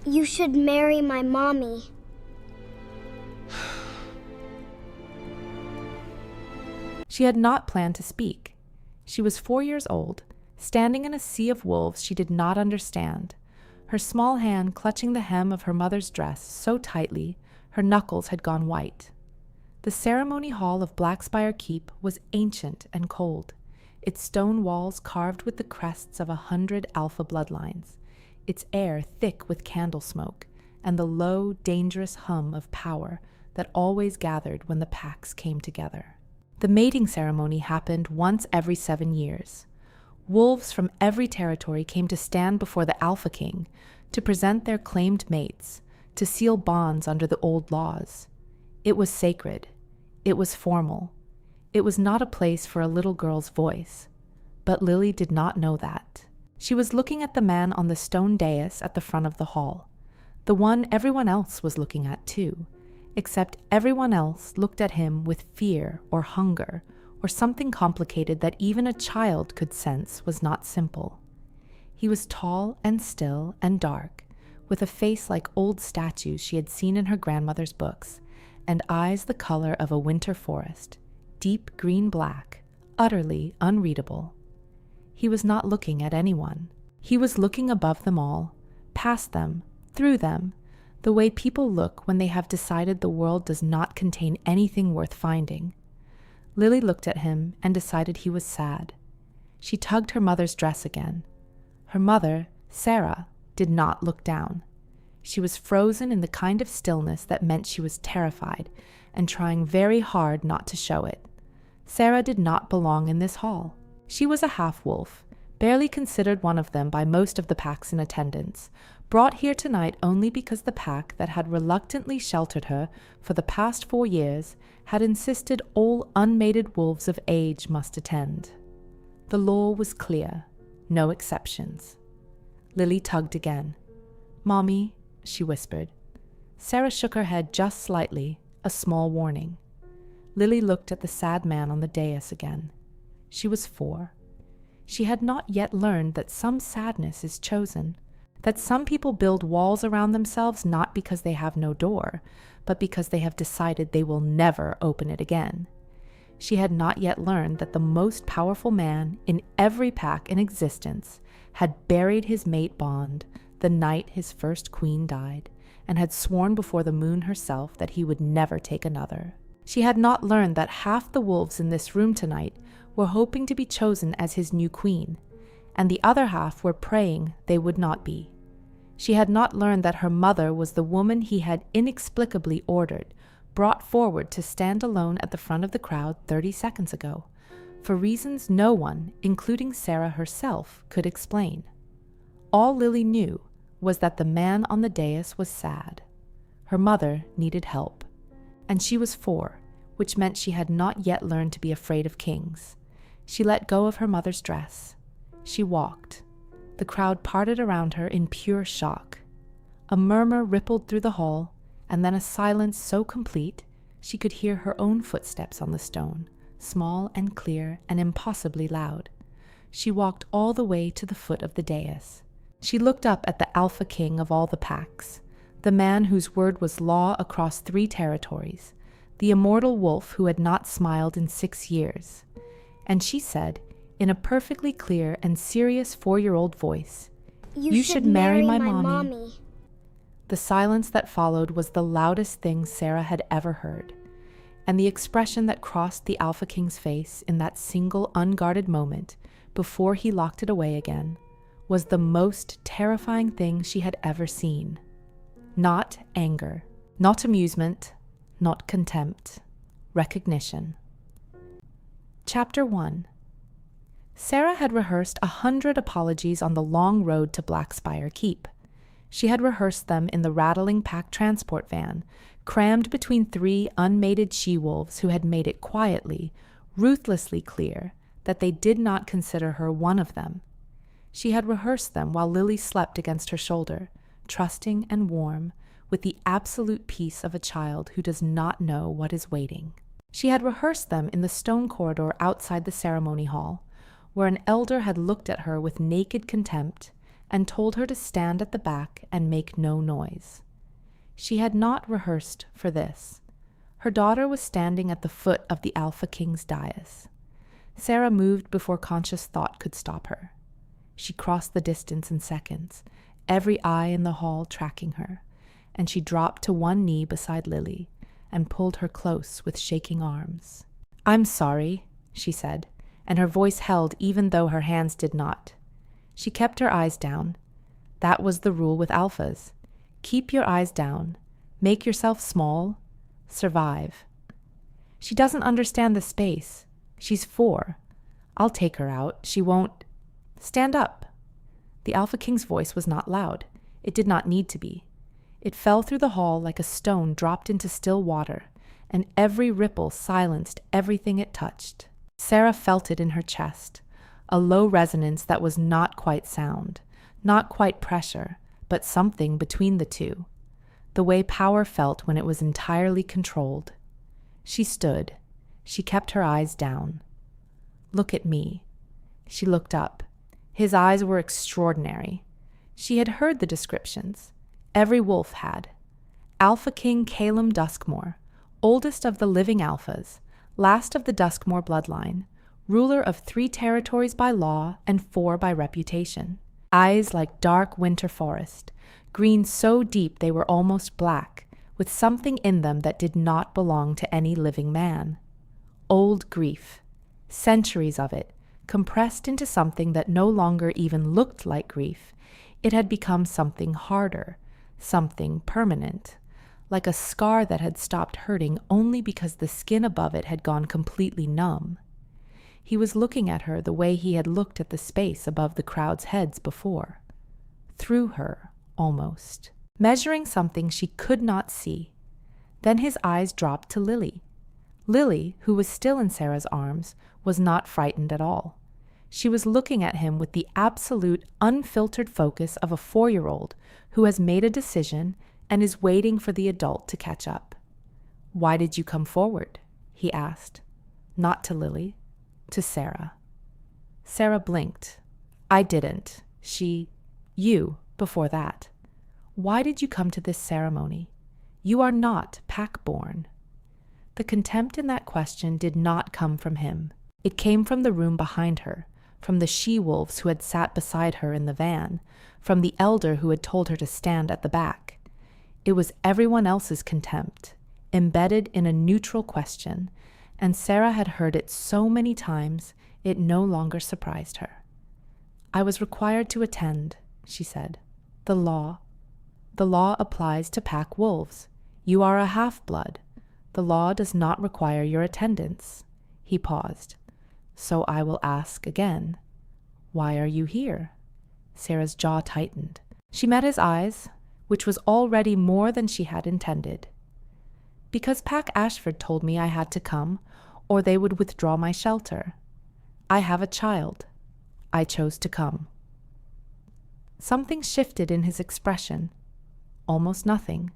You should marry my mommy. She had not planned to speak. She was 4 years old, standing in a sea of wolves she did not understand, her small hand clutching the hem of her mother's dress so tightly her knuckles had gone white. The ceremony hall of Blackspire Keep was ancient and cold, its stone walls carved with the crests of 100 alpha bloodlines, its air thick with candle smoke, and the low, dangerous hum of power that always gathered when the packs came together. The mating ceremony happened once every 7 years. Wolves from every territory came to stand before the Alpha King to present their claimed mates, to seal bonds under the old laws. It was sacred. It was formal. It was not a place for a little girl's voice. But Lily did not know that. She was looking at the man on the stone dais at the front of the hall, the one everyone else was looking at too, except everyone else looked at him with fear or hunger or something complicated that even a child could sense was not simple. He was tall and still and dark, with a face like old statues she had seen in her grandmother's books, and eyes the color of a winter forest, deep green-black, utterly unreadable. He was not looking at anyone. He was looking above them all, past them, through them, the way people look when they have decided the world does not contain anything worth finding. Lily looked at him and decided he was sad. She tugged her mother's dress again. Her mother, Sera, did not look down. She was frozen in the kind of stillness that meant she was terrified and trying very hard not to show it. Sera did not belong in this hall. She was a half-wolf, barely considered one of them by most of the packs in attendance, brought here tonight only because the pack that had reluctantly sheltered her for the past 4 years had insisted all unmated wolves of age must attend. The law was clear, no exceptions. Lily tugged again. "Mommy," she whispered. Sera shook her head just slightly, a small warning. Lily looked at the sad man on the dais again. She was 4. She had not yet learned that some sadness is chosen, that some people build walls around themselves not because they have no door, but because they have decided they will never open it again. She had not yet learned that the most powerful man in every pack in existence had buried his mate bond the night his first queen died, and had sworn before the moon herself that he would never take another. She had not learned that half the wolves in this room tonight were hoping to be chosen as his new queen, and the other half were praying they would not be. She had not learned that her mother was the woman he had inexplicably ordered, brought forward to stand alone at the front of the crowd 30 seconds ago, for reasons no one, including Sera herself, could explain. All Lily knew was that the man on the dais was sad. Her mother needed help, and she was 4, which meant she had not yet learned to be afraid of kings. She let go of her mother's dress. She walked. The crowd parted around her in pure shock. A murmur rippled through the hall, and then a silence so complete she could hear her own footsteps on the stone, small and clear and impossibly loud. She walked all the way to the foot of the dais. She looked up at the Alpha King of all the packs, the man whose word was law across 3 territories, the immortal wolf who had not smiled in 6 years. And she said, in a perfectly clear and serious 4-year-old voice, "You should marry my mommy." The silence that followed was the loudest thing Sera had ever heard, and the expression that crossed the Alpha King's face in that single unguarded moment before he locked it away again was the most terrifying thing she had ever seen. Not anger, not amusement, not contempt, recognition. Chapter 1. Sera had rehearsed 100 apologies on the long road to Blackspire Keep. She had rehearsed them in the rattling pack transport van, crammed between 3 unmated she-wolves who had made it quietly, ruthlessly clear that they did not consider her one of them. She had rehearsed them while Lily slept against her shoulder, trusting and warm, with the absolute peace of a child who does not know what is waiting. She had rehearsed them in the stone corridor outside the ceremony hall, where an elder had looked at her with naked contempt and told her to stand at the back and make no noise. She had not rehearsed for this. Her daughter was standing at the foot of the Alpha King's dais. Sera moved before conscious thought could stop her. She crossed the distance in seconds, every eye in the hall tracking her, and she dropped to one knee beside Lily and pulled her close with shaking arms. "I'm sorry," she said, and her voice held even though her hands did not. She kept her eyes down. That was the rule with alphas. Keep your eyes down. Make yourself small. Survive. "She doesn't understand the space. She's 4. I'll take her out. She won't—" "Stand up." The Alpha King's voice was not loud. It did not need to be. It fell through the hall like a stone dropped into still water, and every ripple silenced everything it touched. Sera felt it in her chest, a low resonance that was not quite sound, not quite pressure, but something between the two, the way power felt when it was entirely controlled. She stood. She kept her eyes down. "Look at me." She looked up. His eyes were extraordinary. She had heard the descriptions. Every wolf had. Alpha King Caelum Duskmore, oldest of the living alphas, last of the Duskmore bloodline, ruler of 3 territories by law and 4 by reputation. Eyes like dark winter forest, green so deep they were almost black, with something in them that did not belong to any living man. Old grief, centuries of it, compressed into something that no longer even looked like grief. It had become something harder, something permanent, like a scar that had stopped hurting only because the skin above it had gone completely numb. He was looking at her the way he had looked at the space above the crowd's heads before. Through her, almost. Measuring something she could not see. Then his eyes dropped to Lily. Lily, who was still in Sera's arms, was not frightened at all. She was looking at him with the absolute, unfiltered focus of a 4-year-old who has made a decision and is waiting for the adult to catch up. "Why did you come forward?" he asked. Not to Lily, to Sera. Sera blinked. "I didn't. You, before that. Why did you come to this ceremony? You are not pack-born." The contempt in that question did not come from him. It came from the room behind her, from the she-wolves who had sat beside her in the van, from the elder who had told her to stand at the back. It was everyone else's contempt, embedded in a neutral question, and Sera had heard it so many times it no longer surprised her. "I was required to attend," she said. The law applies to pack wolves. You are a half-blood. The law does not require your attendance." He paused. "So I will ask again. Why are you here?" Sera's jaw tightened. She met his eyes, which was already more than she had intended. "Because Pack Ashford told me I had to come, or they would withdraw my shelter. I have a child. I chose to come." Something shifted in his expression. Almost nothing.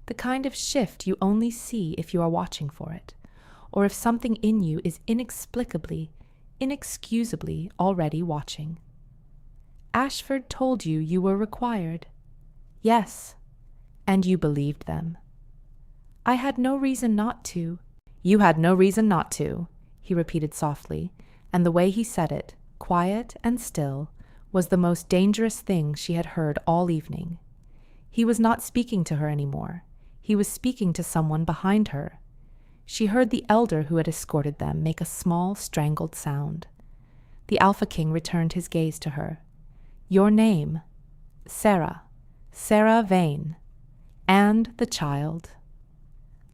The kind of shift you only see if you are watching for it, or if something in you is inexplicably, inexcusably already watching. "Ashford told you you were required." "Yes." "And you believed them." "I had no reason not to." "You had no reason not to," he repeated softly, and the way he said it, quiet and still, was the most dangerous thing she had heard all evening. He was not speaking to her anymore. He was speaking to someone behind her. She heard the elder who had escorted them make a small, strangled sound. The Alpha King returned his gaze to her. "Your name?" "Sera. Sera Vane." "And the child?"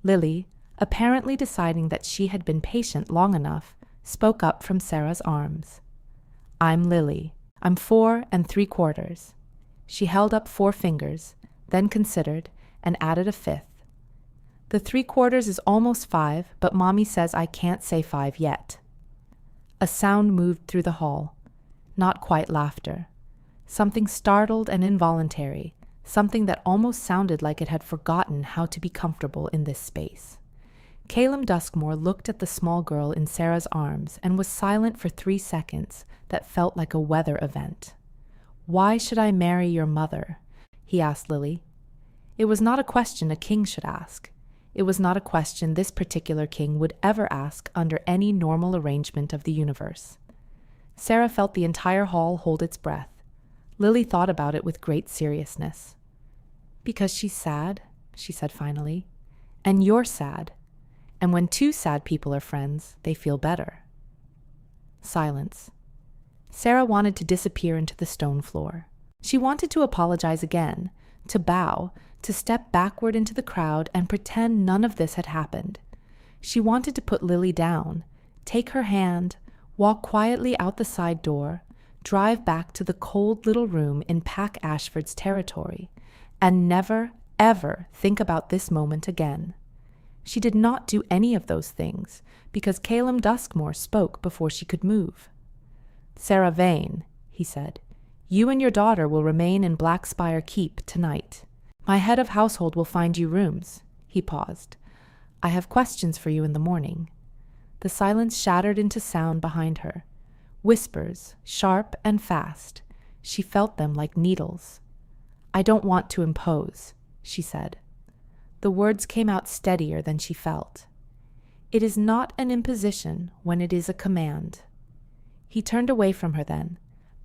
Lily, apparently deciding that she had been patient long enough, spoke up from Sera's arms. "I'm Lily. I'm 4 3/4. She held up 4 fingers, then considered, and added a 5th. "The 3/4 is almost 5, but Mommy says I can't say 5 yet." A sound moved through the hall. Not quite laughter. Something startled and involuntary, something that almost sounded like it had forgotten how to be comfortable in this space. Caelum Duskmore looked at the small girl in Sera's arms and was silent for 3 seconds that felt like a weather event. "Why should I marry your mother?" he asked Lily. It was not a question a king should ask. It was not a question this particular king would ever ask under any normal arrangement of the universe. Sera felt the entire hall hold its breath. Lily thought about it with great seriousness. "Because she's sad," she said finally. "And you're sad. And when two sad people are friends, they feel better." Silence. Sera wanted to disappear into the stone floor. She wanted to apologize again, to bow, to step backward into the crowd and pretend none of this had happened. She wanted to put Lily down, take her hand, walk quietly out the side door, drive back to the cold little room in Pack Ashford's territory, and never, ever think about this moment again. She did not do any of those things, because Caelum Duskmore spoke before she could move. "Sera Vane," he said, "you and your daughter will remain in Blackspire Keep tonight. My head of household will find you rooms." He paused. "I have questions for you in the morning." The silence shattered into sound behind her. Whispers, sharp and fast. She felt them like needles. "I don't want to impose," she said. The words came out steadier than she felt. "It is not an imposition when it is a command." He turned away from her then,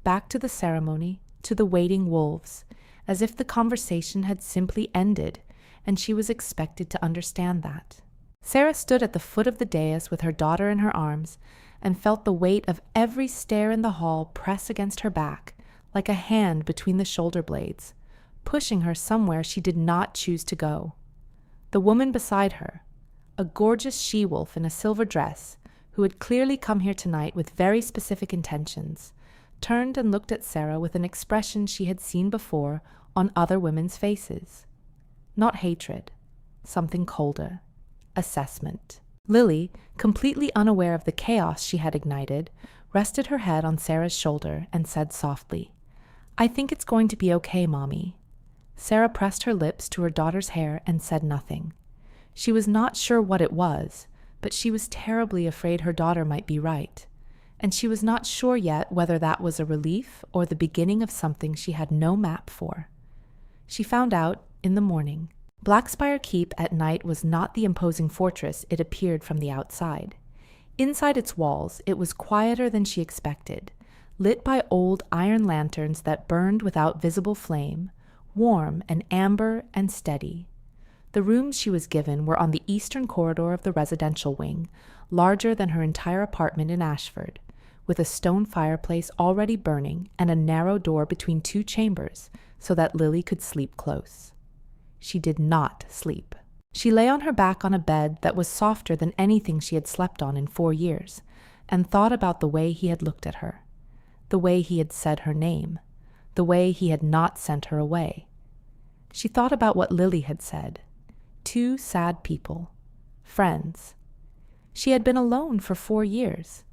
back to the ceremony, to the waiting wolves, as if the conversation had simply ended, and she was expected to understand that. Sera stood at the foot of the dais with her daughter in her arms, and felt the weight of every stair in the hall press against her back, like a hand between the shoulder blades, pushing her somewhere she did not choose to go. The woman beside her, a gorgeous she-wolf in a silver dress, who had clearly come here tonight with very specific intentions, turned and looked at Sera with an expression she had seen before on other women's faces. Not hatred, something colder. Assessment. Lily, completely unaware of the chaos she had ignited, rested her head on Sera's shoulder and said softly, "I think it's going to be okay, Mommy." Sera pressed her lips to her daughter's hair and said nothing. She was not sure what it was, but she was terribly afraid her daughter might be right, and she was not sure yet whether that was a relief or the beginning of something she had no map for. She found out in the morning. Blackspire Keep at night was not the imposing fortress it appeared from the outside. Inside its walls, it was quieter than she expected, lit by old iron lanterns that burned without visible flame, warm and amber and steady. The rooms she was given were on the eastern corridor of the residential wing, larger than her entire apartment in Ashford, with a stone fireplace already burning and a narrow door between two chambers so that Lily could sleep close. She did not sleep. She lay on her back on a bed that was softer than anything she had slept on in 4 years, and thought about the way he had looked at her, the way he had said her name, the way he had not sent her away. She thought about what Lily had said. 2 sad people. Friends. She had been alone for 4 years.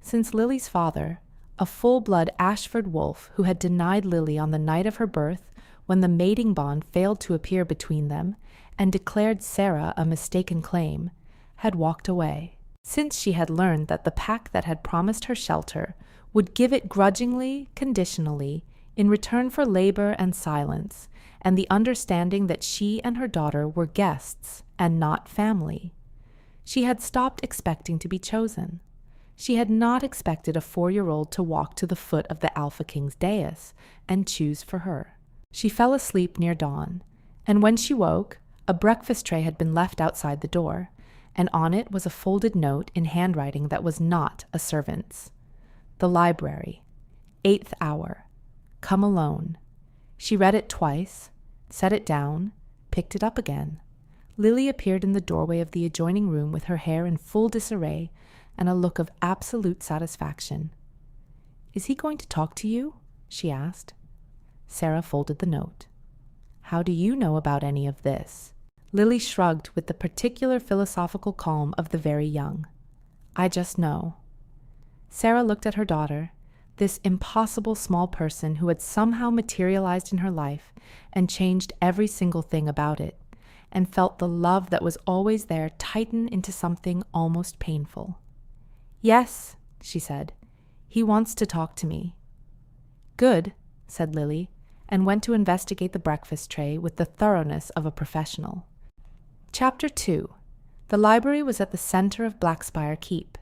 Since Lily's father, a full-blood Ashford wolf who had denied Lily on the night of her birth when the mating bond failed to appear between them and declared Sera a mistaken claim, had walked away. Since she had learned that the pack that had promised her shelter would give it grudgingly, conditionally, in return for labor and silence, and the understanding that she and her daughter were guests and not family. She had stopped expecting to be chosen. She had not expected a 4-year-old to walk to the foot of the Alpha King's dais and choose for her. She fell asleep near dawn, and when she woke, a breakfast tray had been left outside the door, and on it was a folded note in handwriting that was not a servant's. The library. 8th hour. Come alone. She read it twice, set it down, picked it up again. Lily appeared in the doorway of the adjoining room with her hair in full disarray and a look of absolute satisfaction. "Is he going to talk to you?" she asked. Sera folded the note. "How do you know about any of this?" Lily shrugged with the particular philosophical calm of the very young. "I just know." Sera looked at her daughter, this impossible small person who had somehow materialized in her life and changed every single thing about it, and felt the love that was always there tighten into something almost painful. "Yes," she said, "he wants to talk to me." "Good," said Lily, and went to investigate the breakfast tray with the thoroughness of a professional. Chapter 2. The library was at the center of Blackspire Keep.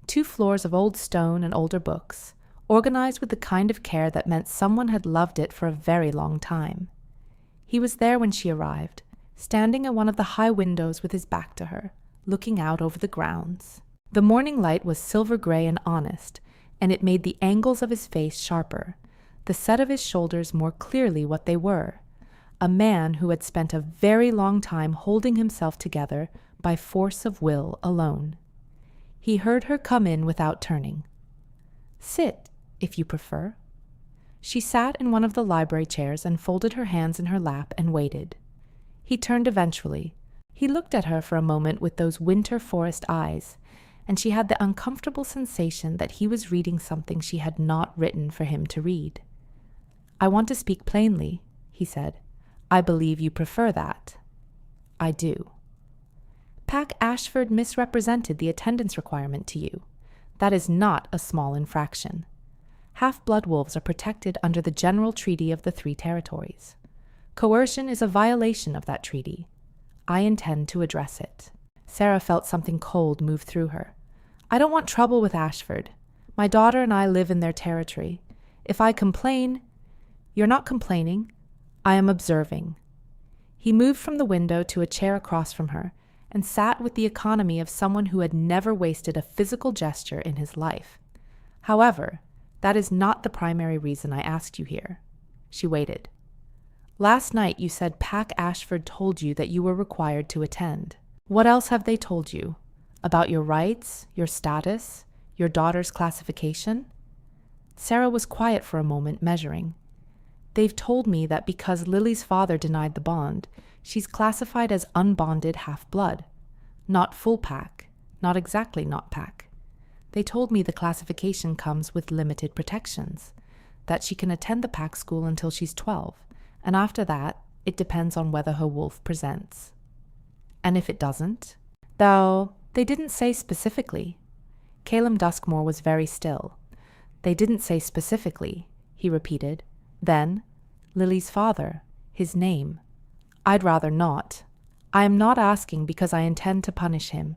2 floors of old stone and older books, organized with the kind of care that meant someone had loved it for a very long time. He was there when she arrived, standing at one of the high windows with his back to her, looking out over the grounds. The morning light was silver-gray and honest, and it made the angles of his face sharper, the set of his shoulders more clearly what they were. A man who had spent a very long time holding himself together by force of will alone. He heard her come in without turning. "Sit, if you prefer." She sat in one of the library chairs and folded her hands in her lap and waited. He turned eventually. He looked at her for a moment with those winter forest eyes, and she had the uncomfortable sensation that he was reading something she had not written for him to read. "I want to speak plainly," he said. "I believe you prefer that." "I do." "Pack Ashford misrepresented the attendance requirement to you. That is not a small infraction. Half-blood wolves are protected under the General Treaty of the 3 Territories. Coercion is a violation of that treaty. I intend to address it." Sera felt something cold move through her. "I don't want trouble with Ashford. My daughter and I live in their territory. If I complain—" "You're not complaining. I am observing." He moved from the window to a chair across from her, and sat with the economy of someone who had never wasted a physical gesture in his life. "However, that is not the primary reason I asked you here." She waited. "Last night you said Pack Ashford told you that you were required to attend. What else have they told you? About your rights, your status, your daughter's classification?" Sera was quiet for a moment, measuring. "They've told me that because Lily's father denied the bond, she's classified as unbonded half-blood. Not full pack, not exactly not pack. They told me the classification comes with limited protections, that she can attend the pack school until she's 12, and after that, it depends on whether her wolf presents." "And if it doesn't?" "Though they didn't say specifically." Caelum Duskmore was very still. "They didn't say specifically," he repeated. Then, "Lily's father, his name. I'd rather not. I am not asking because I intend to punish him.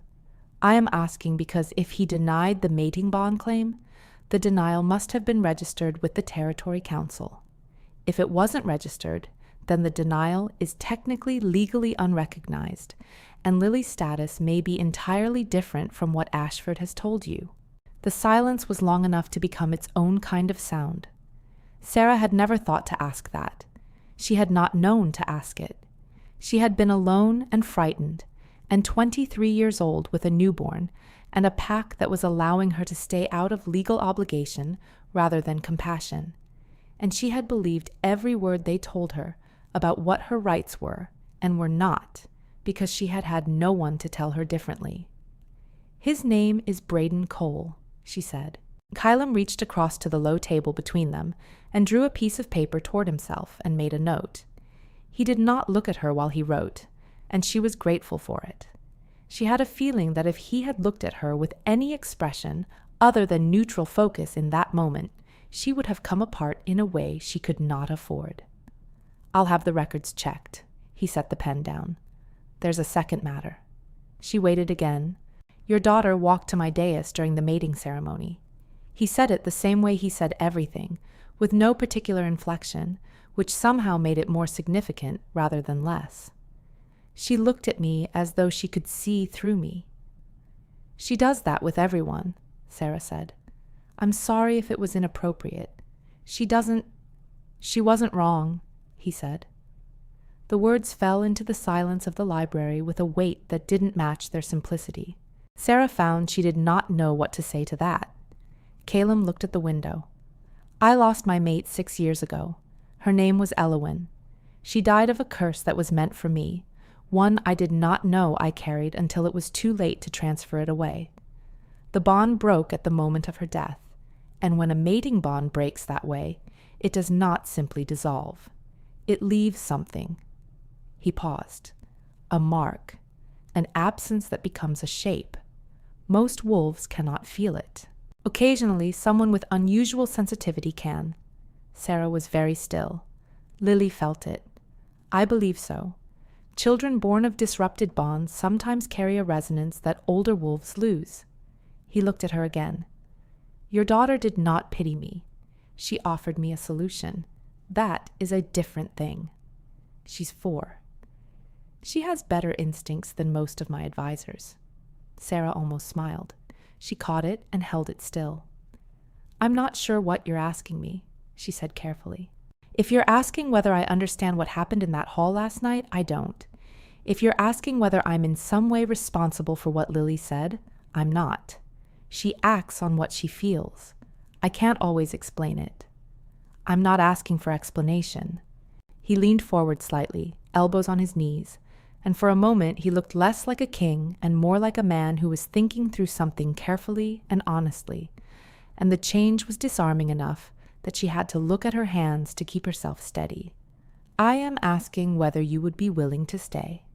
I am asking because if he denied the mating bond claim, the denial must have been registered with the Territory Council. If it wasn't registered, then the denial is technically legally unrecognized, and Lily's status may be entirely different from what Ashford has told you." The silence was long enough to become its own kind of sound. Sera had never thought to ask that. She had not known to ask it. She had been alone and frightened, and 23 years old with a newborn, and a pack that was allowing her to stay out of legal obligation rather than compassion. And she had believed every word they told her about what her rights were and were not, because she had had no one to tell her differently. "His name is Braden Cole," she said. Caelum reached across to the low table between them and drew a piece of paper toward himself and made a note. He did not look at her while he wrote, and she was grateful for it. She had a feeling that if he had looked at her with any expression other than neutral focus in that moment, she would have come apart in a way she could not afford. "I'll have the records checked." He set the pen down. "There's a second matter." She waited again. "Your daughter walked to my dais during the mating ceremony." He said it the same way he said everything, with no particular inflection, which somehow made it more significant rather than less. "She looked at me as though she could see through me." "She does that with everyone," Sera said. "I'm sorry if it was inappropriate. She wasn't wrong," he said. The words fell into the silence of the library with a weight that didn't match their simplicity. Sera found she did not know what to say to that. Caelum looked at the window. "I lost my mate 6 years ago. Her name was Elowyn. She died of a curse that was meant for me, one I did not know I carried until it was too late to transfer it away. The bond broke at the moment of her death, and when a mating bond breaks that way, it does not simply dissolve. It leaves something." He paused. "A mark, an absence that becomes a shape. Most wolves cannot feel it. Occasionally, someone with unusual sensitivity can." Sera was very still. Lily felt it. I believe so. Children born of disrupted bonds sometimes carry a resonance that older wolves lose. He looked at her again. Your daughter did not pity me. She offered me a solution. That is a different thing. She's 4. She has better instincts than most of my advisors. Sera almost smiled. She caught it and held it still. I'm not sure what you're asking me, she said carefully. If you're asking whether I understand what happened in that hall last night, I don't. If you're asking whether I'm in some way responsible for what Lily said, I'm not. She acts on what she feels. I can't always explain it. I'm not asking for explanation. He leaned forward slightly, elbows on his knees, and for a moment he looked less like a king and more like a man who was thinking through something carefully and honestly, and the change was disarming enough that she had to look at her hands to keep herself steady. I am asking whether you would be willing to stay.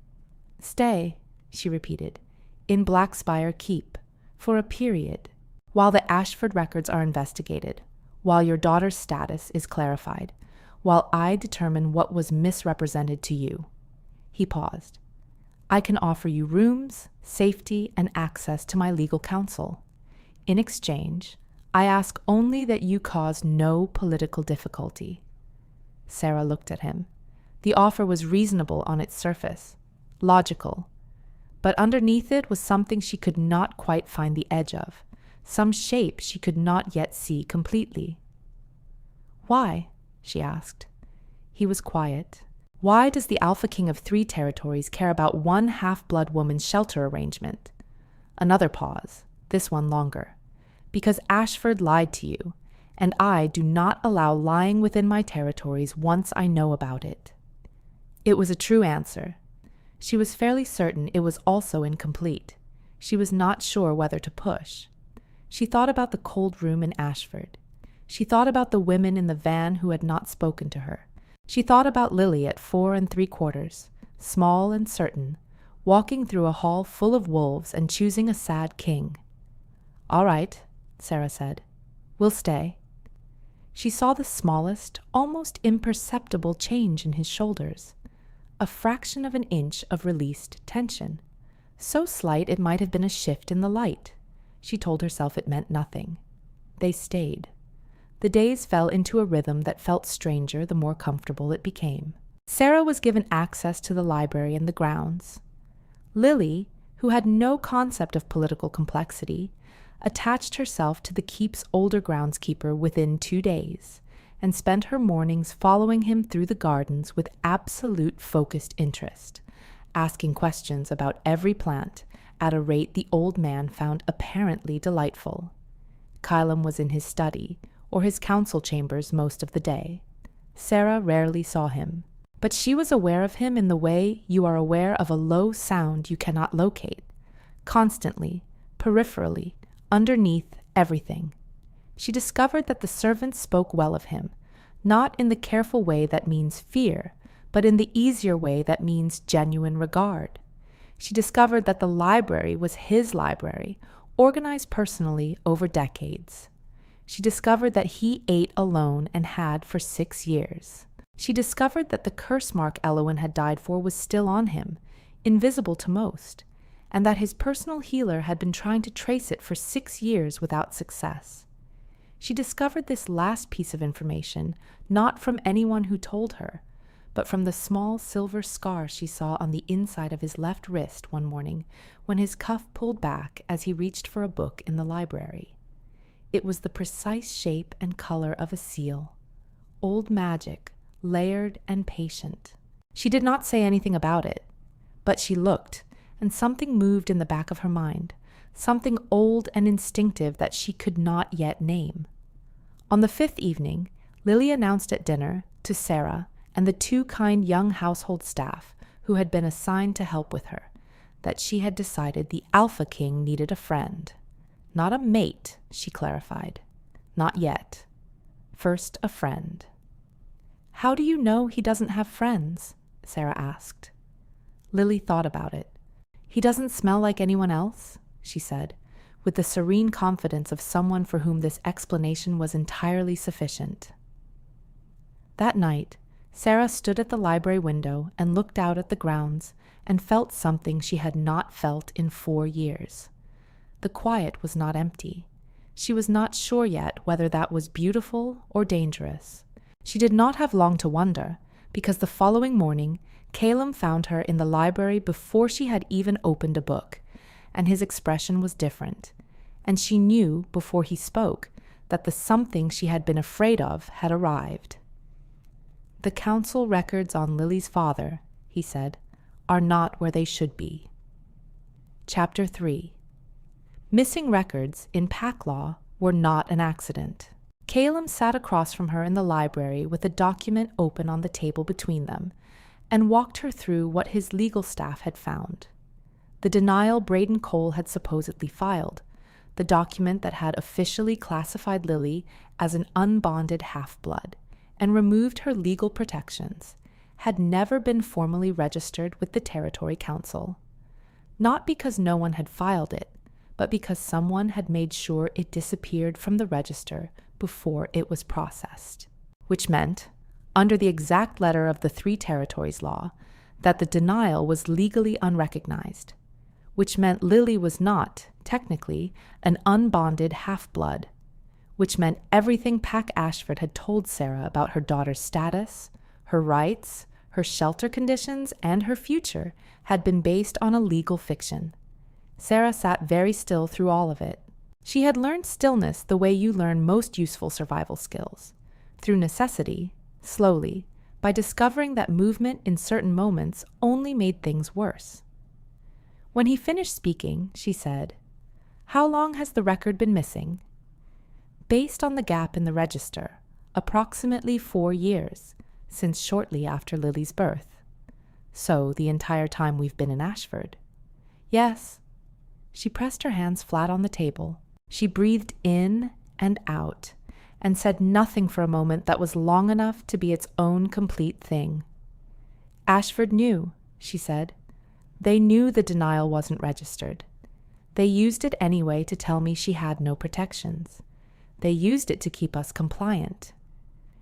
Stay, she repeated, in Blackspire Keep, for a period, while the Ashford records are investigated, while your daughter's status is clarified, while I determine what was misrepresented to you. He paused. I can offer you rooms, safety, and access to my legal counsel. In exchange, I ask only that you cause no political difficulty. Sera looked at him. The offer was reasonable on its surface, logical, but underneath it was something she could not quite find the edge of, some shape she could not yet see completely. Why? She asked. He was quiet. Why does the Alpha King of 3 territories care about one half-blood woman's shelter arrangement? Another pause, this one longer. Because Ashford lied to you, and I do not allow lying within my territories once I know about it. It was a true answer. She was fairly certain it was also incomplete. She was not sure whether to push. She thought about the cold room in Ashford. She thought about the women in the van who had not spoken to her. She thought about Lily at 4 3/4, small and certain, walking through a hall full of wolves and choosing a sad king. All right, Sera said. We'll stay. She saw the smallest, almost imperceptible change in his shoulders. A fraction of an inch of released tension. So slight it might have been a shift in the light. She told herself it meant nothing. They stayed. The days fell into a rhythm that felt stranger the more comfortable it became. Sera was given access to the library and the grounds. Lily, who had no concept of political complexity, attached herself to the keep's older groundskeeper within 2 days, and spent her mornings following him through the gardens with absolute focused interest, asking questions about every plant at a rate the old man found apparently delightful. Caelum was in his study, or his council chambers most of the day. Sera rarely saw him, but she was aware of him in the way you are aware of a low sound you cannot locate, constantly, peripherally, underneath everything. She discovered that the servants spoke well of him, not in the careful way that means fear, but in the easier way that means genuine regard. She discovered that the library was his library, organized personally over decades. She discovered that he ate alone and had for 6 years. She discovered that the curse mark Elowen had died for was still on him, invisible to most, and that his personal healer had been trying to trace it for 6 years without success. She discovered this last piece of information not from anyone who told her, but from the small silver scar she saw on the inside of his left wrist one morning when his cuff pulled back as he reached for a book in the library. It was the precise shape and color of a seal. Old magic, layered and patient. She did not say anything about it, but she looked, and something moved in the back of her mind, something old and instinctive that she could not yet name. On the 5th evening, Lily announced at dinner, to Sera and the 2 kind young household staff who had been assigned to help with her, that she had decided the Alpha King needed a friend. Not a mate, she clarified. Not yet. First, a friend. How do you know he doesn't have friends? Sera asked. Lily thought about it. He doesn't smell like anyone else, she said, with the serene confidence of someone for whom this explanation was entirely sufficient. That night, Sera stood at the library window and looked out at the grounds and felt something she had not felt in 4 years. The quiet was not empty. She was not sure yet whether that was beautiful or dangerous. She did not have long to wonder, because the following morning, Caelum found her in the library before she had even opened a book, and his expression was different, and she knew, before he spoke, that the something she had been afraid of had arrived. "The council records on Lily's father," he said, "are not where they should be." Chapter 3. Missing records in pack law were not an accident. Caelum sat across from her in the library with a document open on the table between them, and walked her through what his legal staff had found. The denial Braden Cole had supposedly filed, the document that had officially classified Lily as an unbonded half-blood and removed her legal protections, had never been formally registered with the Territory Council. Not because no one had filed it, but because someone had made sure it disappeared from the register before it was processed, which meant, under the exact letter of the 3 Territories law, that the denial was legally unrecognized, which meant Lily was not, technically, an unbonded half-blood, which meant everything Pack Ashford had told Sera about her daughter's status, her rights, her shelter conditions, and her future had been based on a legal fiction. Sera sat very still through all of it. She had learned stillness the way you learn most useful survival skills, through necessity, slowly, by discovering that movement in certain moments only made things worse. When he finished speaking, she said, "How long has the record been missing?" "Based on the gap in the register, approximately 4 years, since shortly after Lily's birth." "So the entire time we've been in Ashford?" "Yes." She pressed her hands flat on the table. She breathed in and out, and said nothing for a moment that was long enough to be its own complete thing. "Ashford knew," she said. "They knew the denial wasn't registered. They used it anyway to tell me she had no protections. They used it to keep us compliant."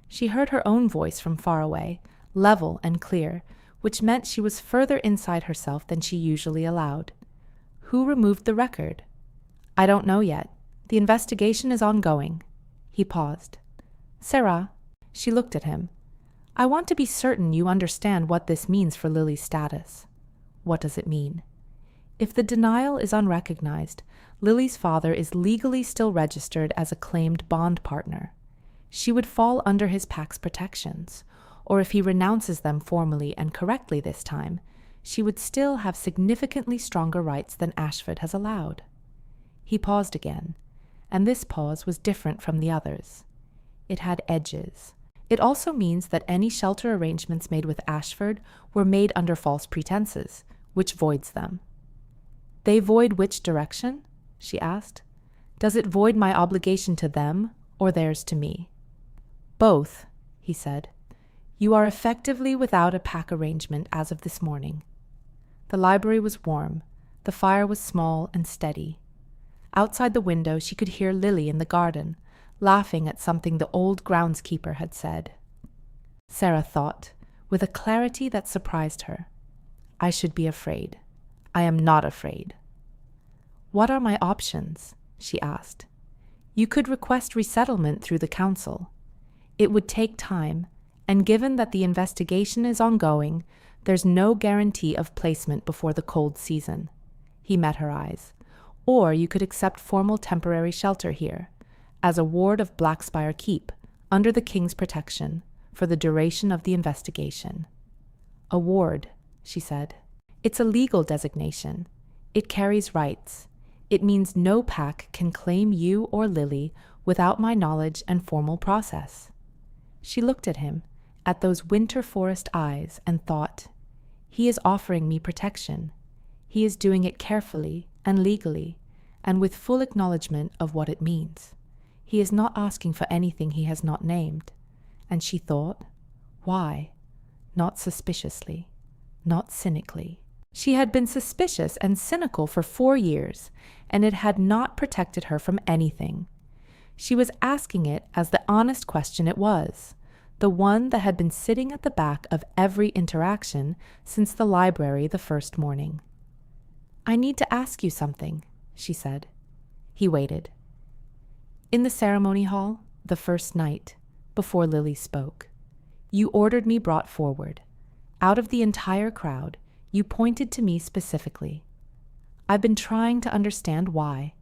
She heard her own voice from far away, level and clear, which meant she was further inside herself than she usually allowed. "Who removed the record?" "I don't know yet. The investigation is ongoing." He paused. "Sera," she looked at him, "I want to be certain you understand what this means for Lily's status." "What does it mean?" "If the denial is unrecognized, Lily's father is legally still registered as a claimed bond partner. She would fall under his pack's protections, or if he renounces them formally and correctly this time, she would still have significantly stronger rights than Ashford has allowed." He paused again, and this pause was different from the others. It had edges. It also means that any shelter arrangements made with Ashford were made under false pretenses, which voids them. "They void which direction?" she asked. "Does it void my obligation to them, or theirs to me?" "Both," he said. "You are effectively without a pack arrangement as of this morning." The library was warm. The fire was small and steady. Outside the window she could hear Lily in the garden, laughing at something the old groundskeeper had said. Sera thought, with a clarity that surprised her, "I should be afraid. I am not afraid." "What are my options?" she asked. "You could request resettlement through the council. It would take time, and given that the investigation is ongoing, there's no guarantee of placement before the cold season." He met her eyes. "Or you could accept formal temporary shelter here, as a ward of Blackspire Keep, under the King's protection, for the duration of the investigation." "A ward," she said. "It's a legal designation. It carries rights. It means no pack can claim you or Lily without my knowledge and formal process." She looked at him, at those winter forest eyes, and thought, "He is offering me protection. He is doing it carefully and legally, and with full acknowledgement of what it means. He is not asking for anything he has not named." And she thought, why? Not suspiciously, not cynically. She had been suspicious and cynical for 4 years, and it had not protected her from anything. She was asking it as the honest question it was, the one that had been sitting at the back of every interaction since the library the first morning. "I need to ask you something," she said. He waited. "In the ceremony hall, the first night, before Lily spoke, you ordered me brought forward. Out of the entire crowd, you pointed to me specifically. I've been trying to understand why."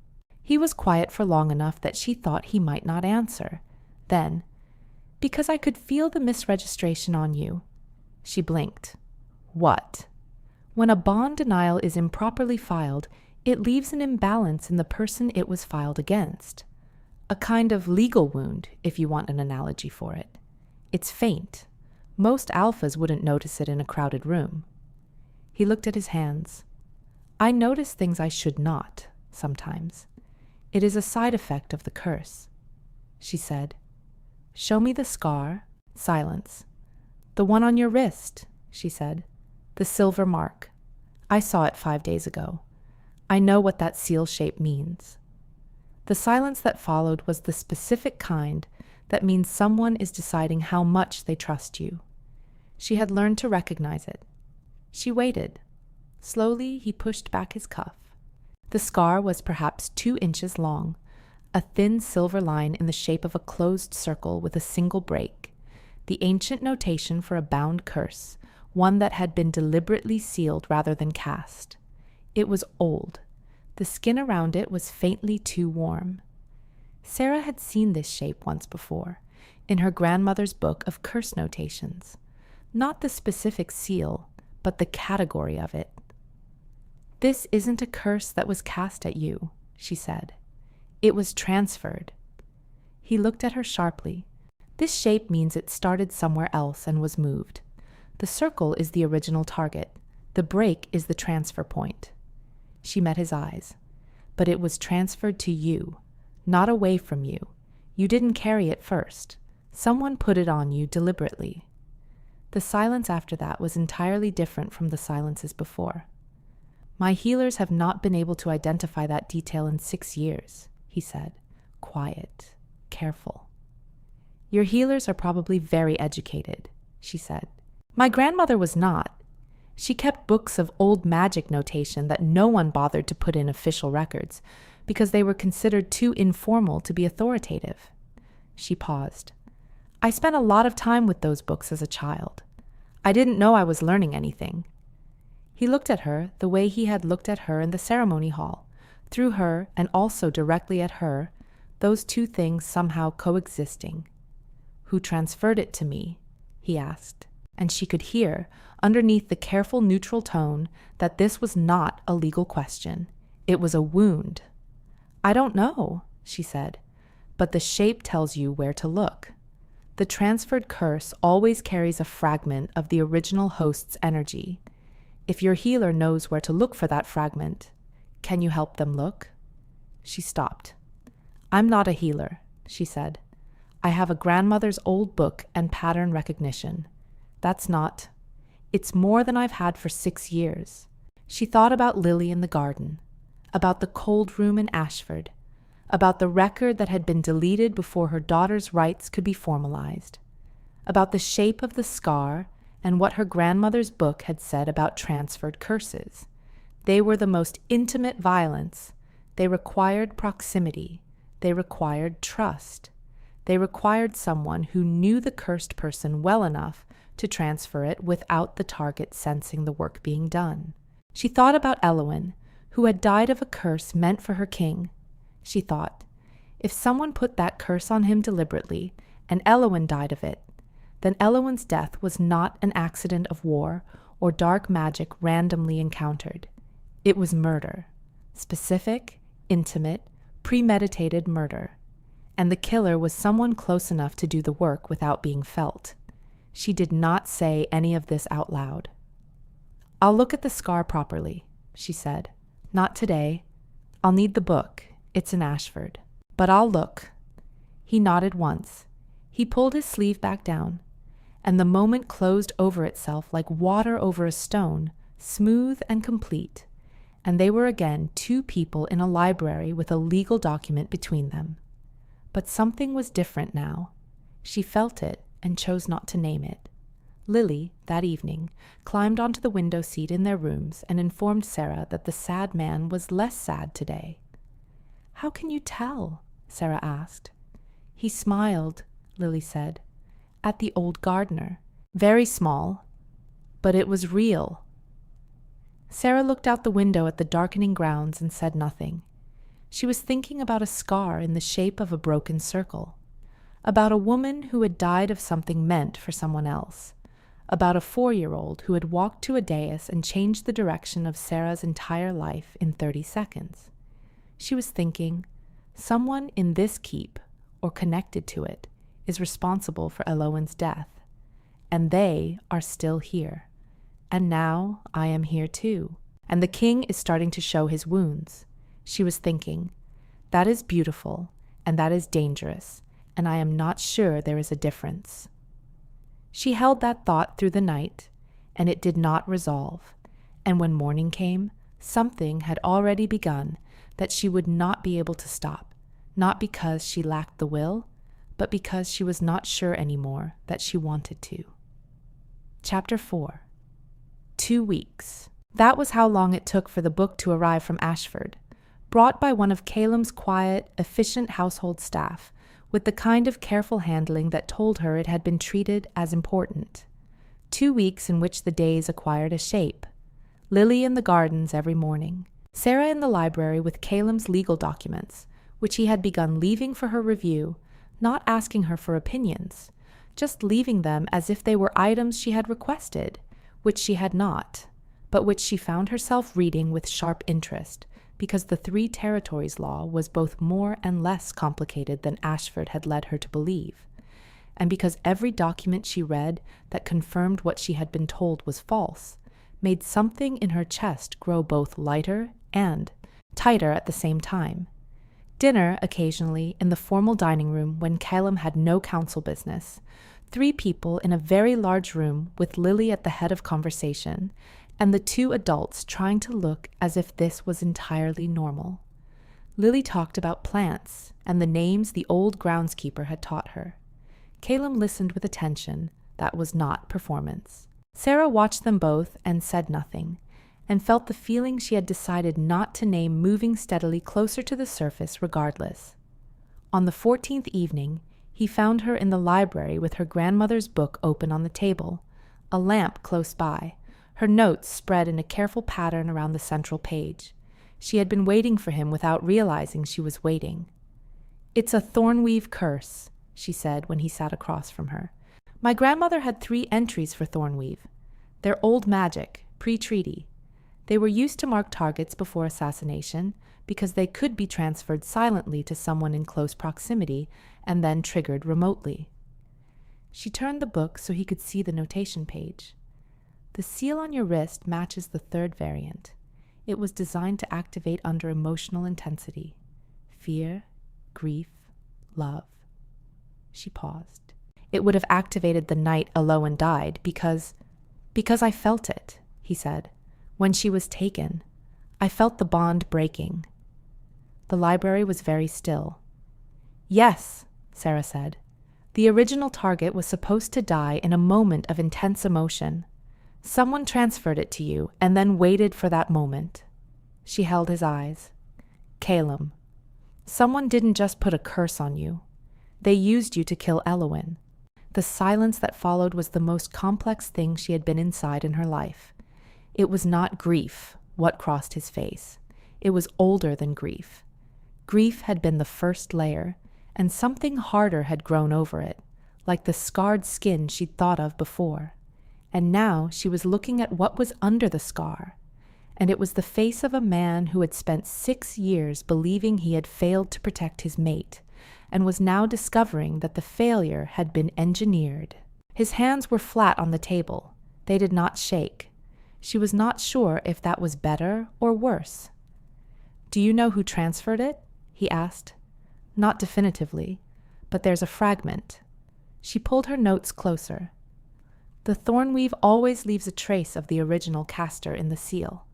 He was quiet for long enough that she thought he might not answer. Then, "Because I could feel the misregistration on you." She blinked. "What?" "When a bond denial is improperly filed, it leaves an imbalance in the person it was filed against. A kind of legal wound, if you want an analogy for it. It's faint. Most alphas wouldn't notice it in a crowded room." He looked at his hands. "I notice things I should not, sometimes. It is a side effect of the curse." She said, "Show me the scar." Silence. "The one on your wrist," she said. "The silver mark. I saw it 5 days ago. I know what that seal shape means." The silence that followed was the specific kind that means someone is deciding how much they trust you. She had learned to recognize it. She waited. Slowly, he pushed back his cuff. The scar was perhaps 2 inches long, a thin silver line in the shape of a closed circle with a single break, the ancient notation for a bound curse, one that had been deliberately sealed rather than cast. It was old. The skin around it was faintly too warm. Sera had seen this shape once before, in her grandmother's book of curse notations. Not the specific seal, but the category of it. "This isn't a curse that was cast at you," she said. "It was transferred." He looked at her sharply. "This shape means it started somewhere else and was moved. The circle is the original target. The break is the transfer point." She met his eyes. "But it was transferred to you, not away from you. You didn't carry it first. Someone put it on you deliberately." The silence after that was entirely different from the silences before. "My healers have not been able to identify that detail in 6 years, he said, quiet, careful. "Your healers are probably very educated," she said. "My grandmother was not. She kept books of old magic notation that no one bothered to put in official records because they were considered too informal to be authoritative." She paused. "I spent a lot of time with those books as a child. I didn't know I was learning anything." He looked at her the way he had looked at her in the ceremony hall, through her and also directly at her, those two things somehow coexisting. "Who transferred it to me?" he asked, and she could hear, underneath the careful neutral tone, that this was not a legal question. It was a wound. "I don't know," she said, "but the shape tells you where to look. The transferred curse always carries a fragment of the original host's energy. If your healer knows where to look for that fragment, can you help them look?" She stopped. "I'm not a healer," she said. "I have a grandmother's old book and pattern recognition. That's not. It's more than I've had for 6 years." She thought about Lily in the garden, about the cold room in Ashford, about the record that had been deleted before her daughter's rights could be formalized, about the shape of the scar and what her grandmother's book had said about transferred curses. They were the most intimate violence. They required proximity. They required trust. They required someone who knew the cursed person well enough to transfer it without the target sensing the work being done. She thought about Elwyn, who had died of a curse meant for her king. She thought, if someone put that curse on him deliberately, and Elwyn died of it, then Elwyn's death was not an accident of war or dark magic randomly encountered. It was murder. Specific, intimate, premeditated murder. And the killer was someone close enough to do the work without being felt. She did not say any of this out loud. "I'll look at the scar properly," she said. "Not today. I'll need the book. It's in Ashford. But I'll look." He nodded once. He pulled his sleeve back down, and the moment closed over itself like water over a stone, smooth and complete, and they were again 2 people in a library with a legal document between them. But something was different now. She felt it, and chose not to name it. Lily, that evening, climbed onto the window seat in their rooms and informed Sera that the sad man was less sad today. "How can you tell?" Sera asked. "He smiled," Lily said, "at the old gardener. Very small, but it was real." Sera looked out the window at the darkening grounds and said nothing. She was thinking about a scar in the shape of a broken circle, about a woman who had died of something meant for someone else, about a 4-year-old who had walked to a dais and changed the direction of Sera's entire life in 30 seconds. She was thinking, someone in this keep, or connected to it, is responsible for Elowen's death, and they are still here. And now I am here too, and the king is starting to show his wounds. She was thinking, that is beautiful, and that is dangerous, and I am not sure there is a difference. She held that thought through the night, and it did not resolve, and when morning came, something had already begun that she would not be able to stop, not because she lacked the will, but because she was not sure anymore that she wanted to. Chapter 4. 2 weeks. That was how long it took for the book to arrive from Ashford, brought by one of Caelum's quiet, efficient household staff, with the kind of careful handling that told her it had been treated as important. 2 weeks in which the days acquired a shape. Lily in the gardens every morning. Sera in the library with Caelum's legal documents, which he had begun leaving for her review, not asking her for opinions, just leaving them as if they were items she had requested, which she had not, but which she found herself reading with sharp interest, because the 3 territories law was both more and less complicated than Ashford had led her to believe, and because every document she read that confirmed what she had been told was false, made something in her chest grow both lighter and tighter at the same time. Dinner, occasionally, in the formal dining room when Caelum had no council business, 3 people in a very large room with Lily at the head of conversation, and the 2 adults trying to look as if this was entirely normal. Lily talked about plants and the names the old groundskeeper had taught her. Caelum listened with attention that was not performance. Sera watched them both and said nothing, and felt the feeling she had decided not to name moving steadily closer to the surface regardless. On the 14th evening, he found her in the library with her grandmother's book open on the table, a lamp close by, her notes spread in a careful pattern around the central page. She had been waiting for him without realizing she was waiting. "It's a Thornweave curse," she said when he sat across from her. "My grandmother had 3 entries for Thornweave. They're old magic, pre-treaty. They were used to mark targets before assassination because they could be transferred silently to someone in close proximity and then triggered remotely." She turned the book so he could see the notation page. "The seal on your wrist matches the 3rd variant. It was designed to activate under emotional intensity. Fear, grief, love." She paused. "It would have activated the night Elowen died because I felt it," he said. "When she was taken, I felt the bond breaking." The library was very still. "Yes," Sera said. "The original target was supposed to die in a moment of intense emotion. Someone transferred it to you and then waited for that moment." She held his eyes. "Caelum, someone didn't just put a curse on you. They used you to kill Elowen." The silence that followed was the most complex thing she had been inside in her life. It was not grief, what crossed his face. It was older than grief. Grief had been the first layer, and something harder had grown over it, like the scarred skin she'd thought of before. And now she was looking at what was under the scar, and it was the face of a man who had spent 6 years believing he had failed to protect his mate, and was now discovering that the failure had been engineered. His hands were flat on the table. They did not shake. She was not sure if that was better or worse. "Do you know who transferred it?" he asked. "Not definitively, but there's a fragment." She pulled her notes closer. "The Thornweave always leaves a trace of the original caster in the seal.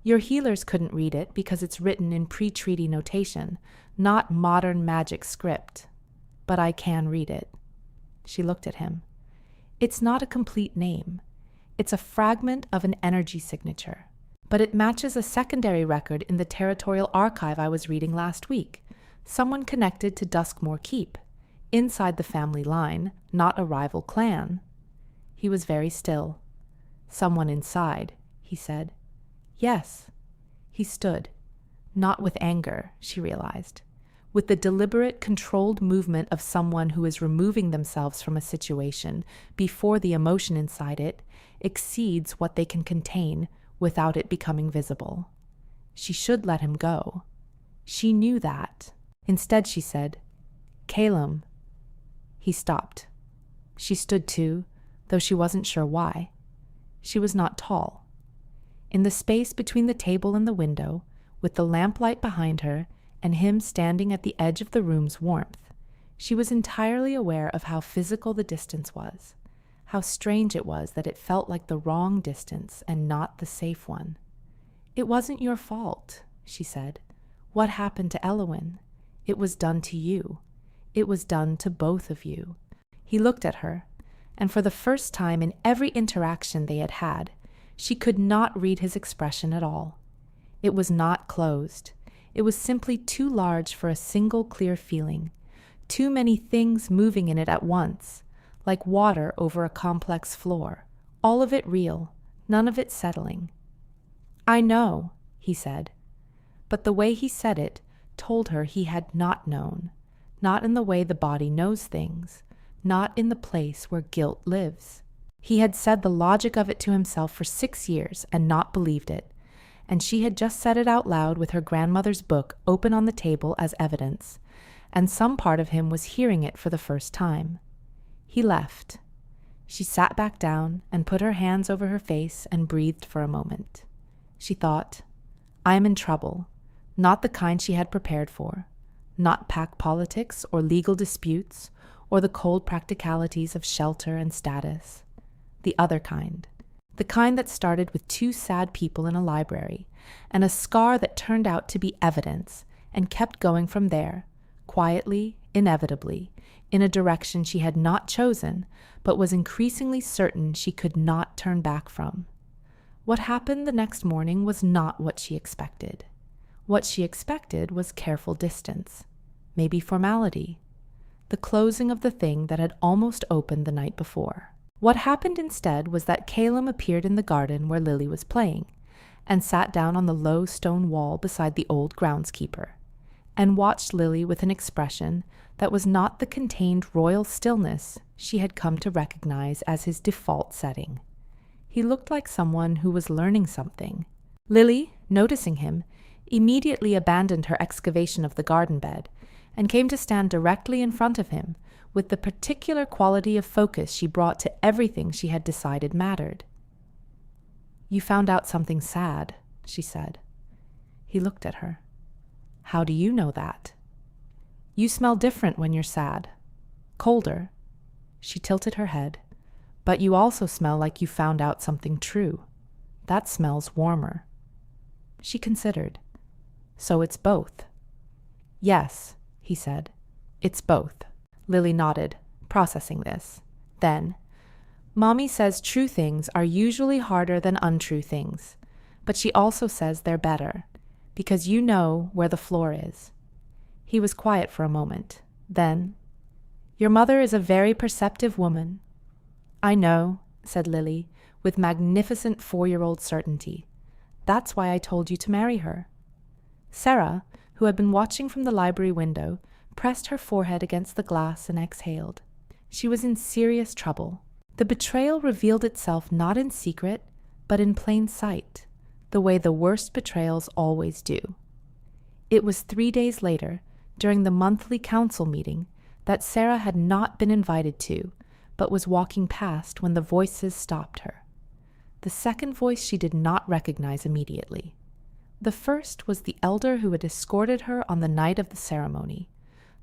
Your healers couldn't read it because it's written in pre-treaty notation, not modern magic script. But I can read it." She looked at him. It's not a complete name. It's a fragment of an energy signature. But it matches a secondary record in the territorial archive I was reading last week. Someone connected to Duskmore Keep. Inside the family line, not a rival clan. He was very still. Someone inside, he said. Yes. He stood. Not with anger, she realized. With the deliberate, controlled movement of someone who is removing themselves from a situation before the emotion inside it exceeds what they can contain without it becoming visible. She should let him go. She knew that. Instead, she said, "Caelum." He stopped. She stood too, though she wasn't sure why. She was not tall. In the space between the table and the window, with the lamplight behind her and him standing at the edge of the room's warmth, she was entirely aware of how physical the distance was, how strange it was that it felt like the wrong distance and not the safe one. "It wasn't your fault," she said. "What happened to Elowyn? It was done to you. It was done to both of you." He looked at her, and for the first time in every interaction they had had, she could not read his expression at all. It was not closed. It was simply too large for a single clear feeling, too many things moving in it at once, like water over a complex floor, all of it real, none of it settling. "I know," he said. But the way he said it told her he had not known, not in the way the body knows things, not in the place where guilt lives. He had said the logic of it to himself for 6 years and not believed it, and she had just said it out loud with her grandmother's book open on the table as evidence, and some part of him was hearing it for the first time. He left. She sat back down and put her hands over her face and breathed for a moment. She thought, "I am in trouble, not the kind she had prepared for, not pack politics or legal disputes or the cold practicalities of shelter and status. The other kind. The kind that started with 2 sad people in a library and a scar that turned out to be evidence and kept going from there, quietly, inevitably, in a direction she had not chosen but was increasingly certain she could not turn back from. What happened the next morning was not what she expected. What she expected was careful distance, maybe formality, the closing of the thing that had almost opened the night before. What happened instead was that Caelum appeared in the garden where Lily was playing, and sat down on the low stone wall beside the old groundskeeper, and watched Lily with an expression that was not the contained royal stillness she had come to recognize as his default setting. He looked like someone who was learning something. Lily, noticing him, immediately abandoned her excavation of the garden bed and came to stand directly in front of him with the particular quality of focus she brought to everything she had decided mattered. "You found out something sad," she said. He looked at her. "How do you know that?" "You smell different when you're sad. Colder." She tilted her head. "But you also smell like you found out something true. That smells warmer." She considered. "So it's both." "Yes," he said. "It's both." Lily nodded, processing this. Then, "Mommy says true things are usually harder than untrue things, but she also says they're better, because you know where the floor is." He was quiet for a moment. Then, "Your mother is a very perceptive woman." "I know," said Lily, with magnificent 4-year-old certainty. "That's why I told you to marry her." Sera, who had been watching from the library window, pressed her forehead against the glass and exhaled. She was in serious trouble. The betrayal revealed itself not in secret, but in plain sight, the way the worst betrayals always do. It was 3 days later, during the monthly council meeting, that Sera had not been invited to, but was walking past when the voices stopped her. The second voice she did not recognize immediately. The first was the elder who had escorted her on the night of the ceremony,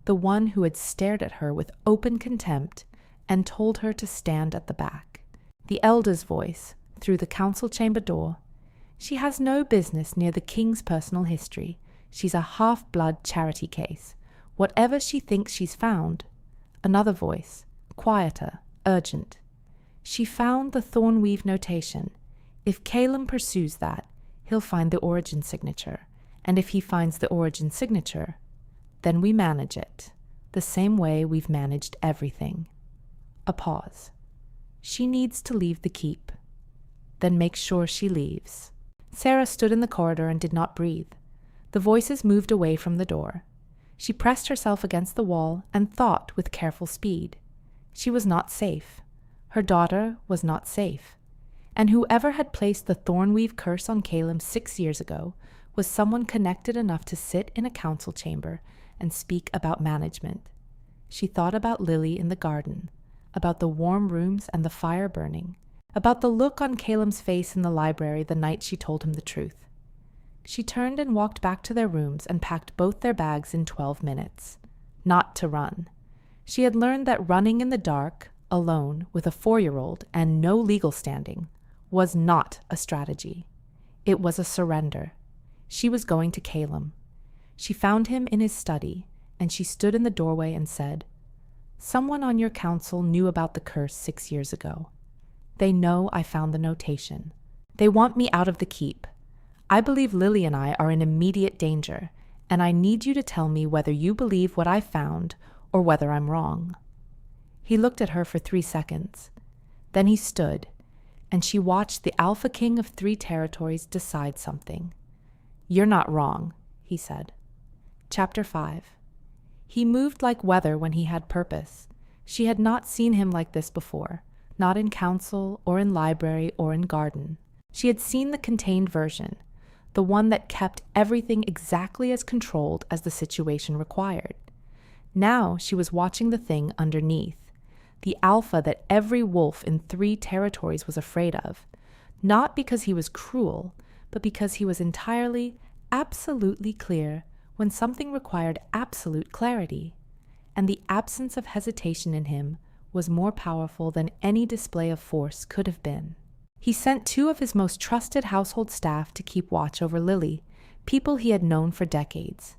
the one who had stared at her with open contempt and told her to stand at the back. The elder's voice, through the council chamber door, "She has no business near the king's personal history. She's a half-blood charity case. Whatever she thinks she's found." Another voice, quieter, urgent. She found the Thornweave notation. If Caelum pursues that, he'll find the origin signature, and if he finds the origin signature, then we manage it, the same way we've managed everything. A pause. She needs to leave the keep. Then make sure she leaves. Sera stood in the corridor and did not breathe. The voices moved away from the door. She pressed herself against the wall and thought with careful speed. She was not safe. Her daughter was not safe. And whoever had placed the Thornweave curse on Caelum 6 years ago was someone connected enough to sit in a council chamber and speak about management. She thought about Lily in the garden, about the warm rooms and the fire burning, about the look on Caelum's face in the library the night she told him the truth. She turned and walked back to their rooms and packed both their bags in 12 minutes. Not to run. She had learned that running in the dark, alone, with a 4-year-old and no legal standing, was not a strategy. It was a surrender. She was going to Caelum. She found him in his study, and she stood in the doorway and said, "Someone on your council knew about the curse 6 years ago. They know I found the notation. They want me out of the keep. I believe Lily and I are in immediate danger, and I need you to tell me whether you believe what I found or whether I'm wrong." He looked at her for 3 seconds. Then he stood, and she watched the Alpha King of 3 territories decide something. "You're not wrong," he said. Chapter 5. He moved like weather when he had purpose. She had not seen him like this before, not in council or in library or in garden. She had seen the contained version, the one that kept everything exactly as controlled as the situation required. Now she was watching the thing underneath, the alpha that every wolf in 3 territories was afraid of, not because he was cruel, but because he was entirely, absolutely clear when something required absolute clarity, and the absence of hesitation in him was more powerful than any display of force could have been. He sent 2 of his most trusted household staff to keep watch over Lily, people he had known for decades.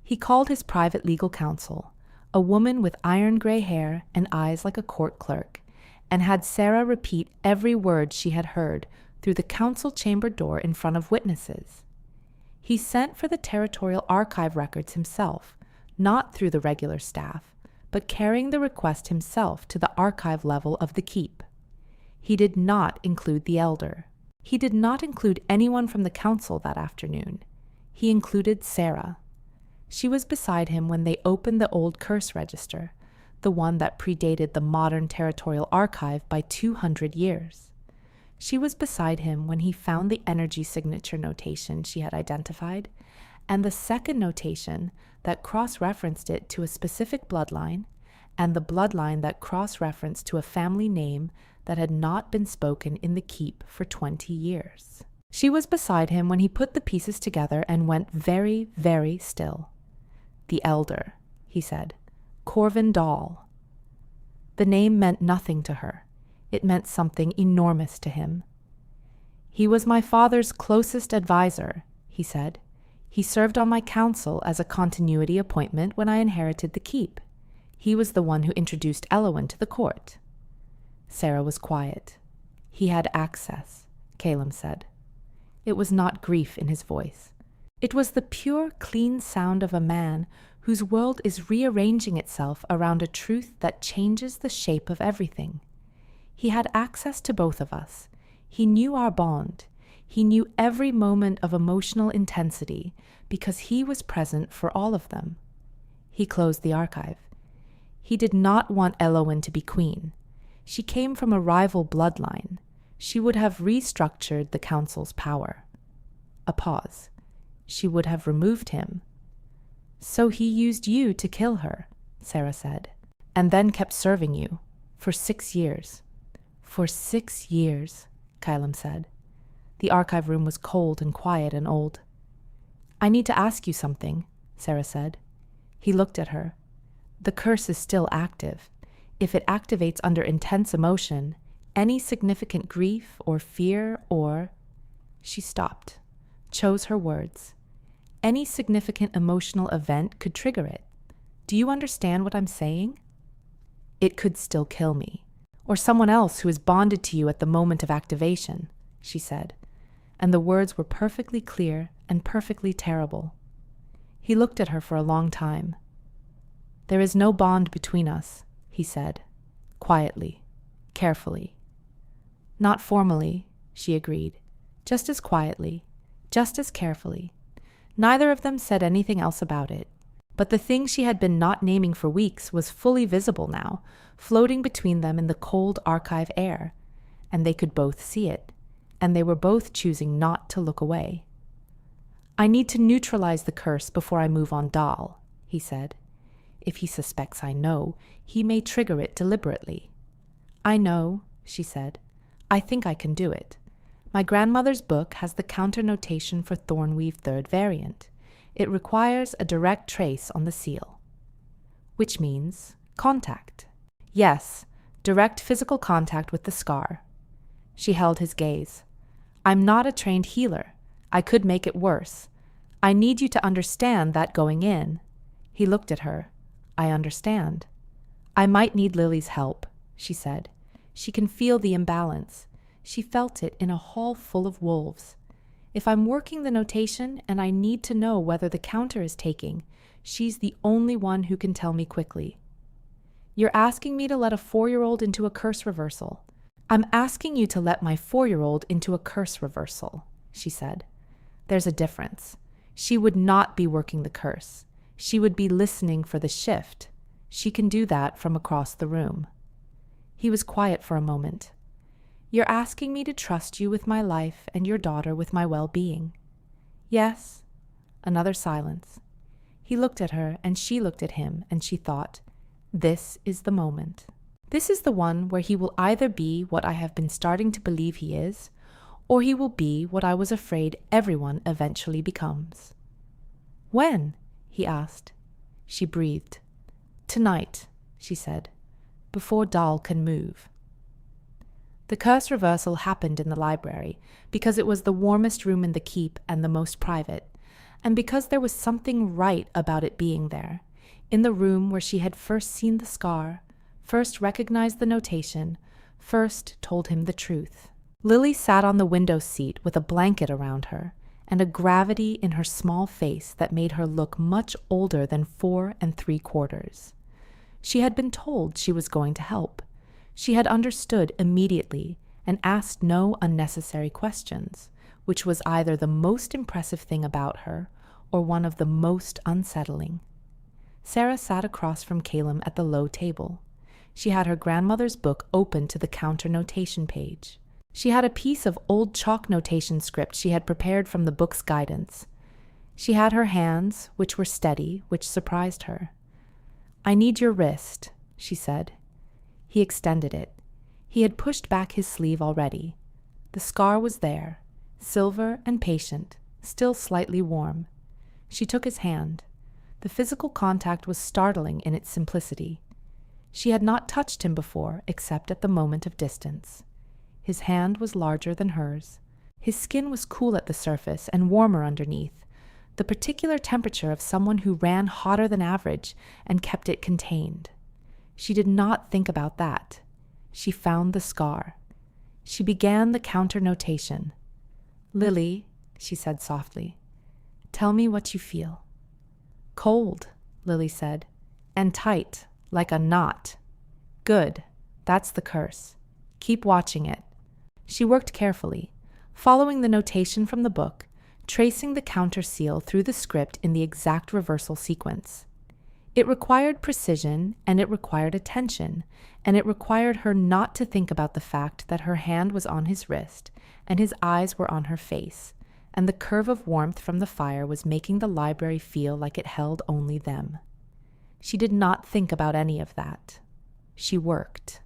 He called his private legal counsel, a woman with iron gray hair and eyes like a court clerk, and had Sera repeat every word she had heard through the council chamber door in front of witnesses. He sent for the territorial archive records himself, not through the regular staff, but carrying the request himself to the archive level of the keep. He did not include the elder. He did not include anyone from the council that afternoon. He included Sera. She was beside him when they opened the old curse register, the one that predated the modern territorial archive by 200 years. She was beside him when he found the energy signature notation she had identified, and the second notation that cross-referenced it to a specific bloodline, and the bloodline that cross-referenced to a family name that had not been spoken in the keep for 20 years. She was beside him when he put the pieces together and went very, very still. "The elder," he said. "Corvin Dahl." The name meant nothing to her. It meant something enormous to him. "He was my father's closest advisor," he said. "He served on my council as a continuity appointment when I inherited the keep. He was the one who introduced Elowen to the court." Sera was quiet. "He had access," Caelum said. It was not grief in his voice. It was the pure, clean sound of a man whose world is rearranging itself around a truth that changes the shape of everything. He had access to both of us. He knew our bond. He knew every moment of emotional intensity because he was present for all of them. He closed the archive. He did not want Elowen to be queen. She came from a rival bloodline. She would have restructured the council's power. A pause. She would have removed him. "So he used you to kill her," Sera said, "and then kept serving you for 6 years. "For 6 years," Caelum said. The archive room was cold and quiet and old. "I need to ask you something," Sera said. He looked at her. "The curse is still active. If it activates under intense emotion, any significant grief or fear or—" She stopped, chose her words. "Any significant emotional event could trigger it. Do you understand what I'm saying?" It could still kill me. Or someone else who is bonded to you at the moment of activation, she said, and the words were perfectly clear and perfectly terrible. He looked at her for a long time. There is no bond between us, he said, quietly, carefully. Not formally, she agreed, just as quietly, just as carefully. Neither of them said anything else about it. But the thing she had been not naming for weeks was fully visible now, floating between them in the cold archive air, and they could both see it, and they were both choosing not to look away. I need to neutralize the curse before I move on Dal, he said. If he suspects I know, he may trigger it deliberately. I know, she said. I think I can do it. My grandmother's book has the counter-notation for Thornweave Third Variant. It requires a direct trace on the seal. Which means contact. Yes, direct physical contact with the scar. She held his gaze. I'm not a trained healer. I could make it worse. I need you to understand that going in. He looked at her. I understand. I might need Lily's help, she said. She can feel the imbalance. She felt it in a hall full of wolves. If I'm working the notation and I need to know whether the counter is taking, she's the only one who can tell me quickly. You're asking me to let a 4-year-old into a curse reversal. I'm asking you to let my 4-year-old into a curse reversal, she said. There's a difference. She would not be working the curse. She would be listening for the shift. She can do that from across the room. He was quiet for a moment. You're asking me to trust you with my life and your daughter with my well-being. Yes. Another silence. He looked at her and she looked at him and she thought, this is the moment. This is the one where he will either be what I have been starting to believe he is, or he will be what I was afraid everyone eventually becomes. When? He asked. She breathed. Tonight, she said, before Dal can move. The curse reversal happened in the library because it was the warmest room in the keep and the most private, and because there was something right about it being there, in the room where she had first seen the scar, first recognized the notation, first told him the truth. Lily sat on the window seat with a blanket around her and a gravity in her small face that made her look much older than 4 3/4. She had been told she was going to help. She had understood immediately and asked no unnecessary questions, which was either the most impressive thing about her or one of the most unsettling. Sera sat across from Caelum at the low table. She had her grandmother's book open to the counter notation page. She had a piece of old chalk notation script she had prepared from the book's guidance. She had her hands, which were steady, which surprised her. I need your wrist, she said. He extended it. He had pushed back his sleeve already. The scar was there, silver and patient, still slightly warm. She took his hand. The physical contact was startling in its simplicity. She had not touched him before except at the moment of distance. His hand was larger than hers. His skin was cool at the surface and warmer underneath, the particular temperature of someone who ran hotter than average and kept it contained. She did not think about that. She found the scar. She began the counter notation. Lily, she said softly, tell me what you feel. Cold, Lily said, and tight, like a knot. Good, that's the curse. Keep watching it. She worked carefully, following the notation from the book, tracing the counter seal through the script in the exact reversal sequence. It required precision, and it required attention, and it required her not to think about the fact that her hand was on his wrist, and his eyes were on her face, and the curve of warmth from the fire was making the library feel like it held only them. She did not think about any of that. She worked.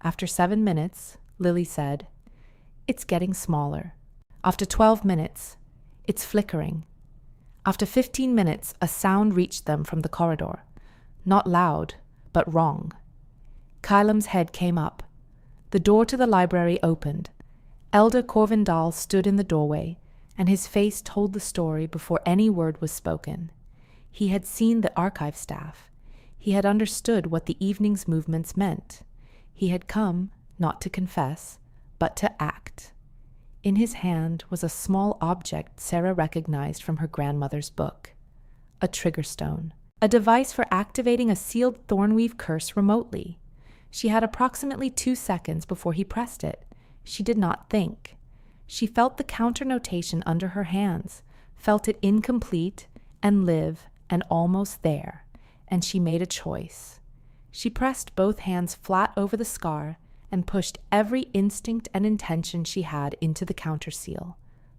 After 7 minutes, Lily said, it's getting smaller. After 12 minutes, it's flickering. After 15 minutes, a sound reached them from the corridor. Not loud, but wrong. Caelum's head came up. The door to the library opened. Elder Corvindal stood in the doorway, and his face told the story before any word was spoken. He had seen the archive staff. He had understood what the evening's movements meant. He had come, not to confess, but to act. In his hand was a small object Sera recognized from her grandmother's book. A trigger stone, a device for activating a sealed thornweave curse remotely. She had approximately 2 seconds before he pressed it. She did not think. She felt the counter-notation under her hands, felt it incomplete and live and almost there, and she made a choice. She pressed both hands flat over the scar and pushed every instinct and intention she had into the counterseal,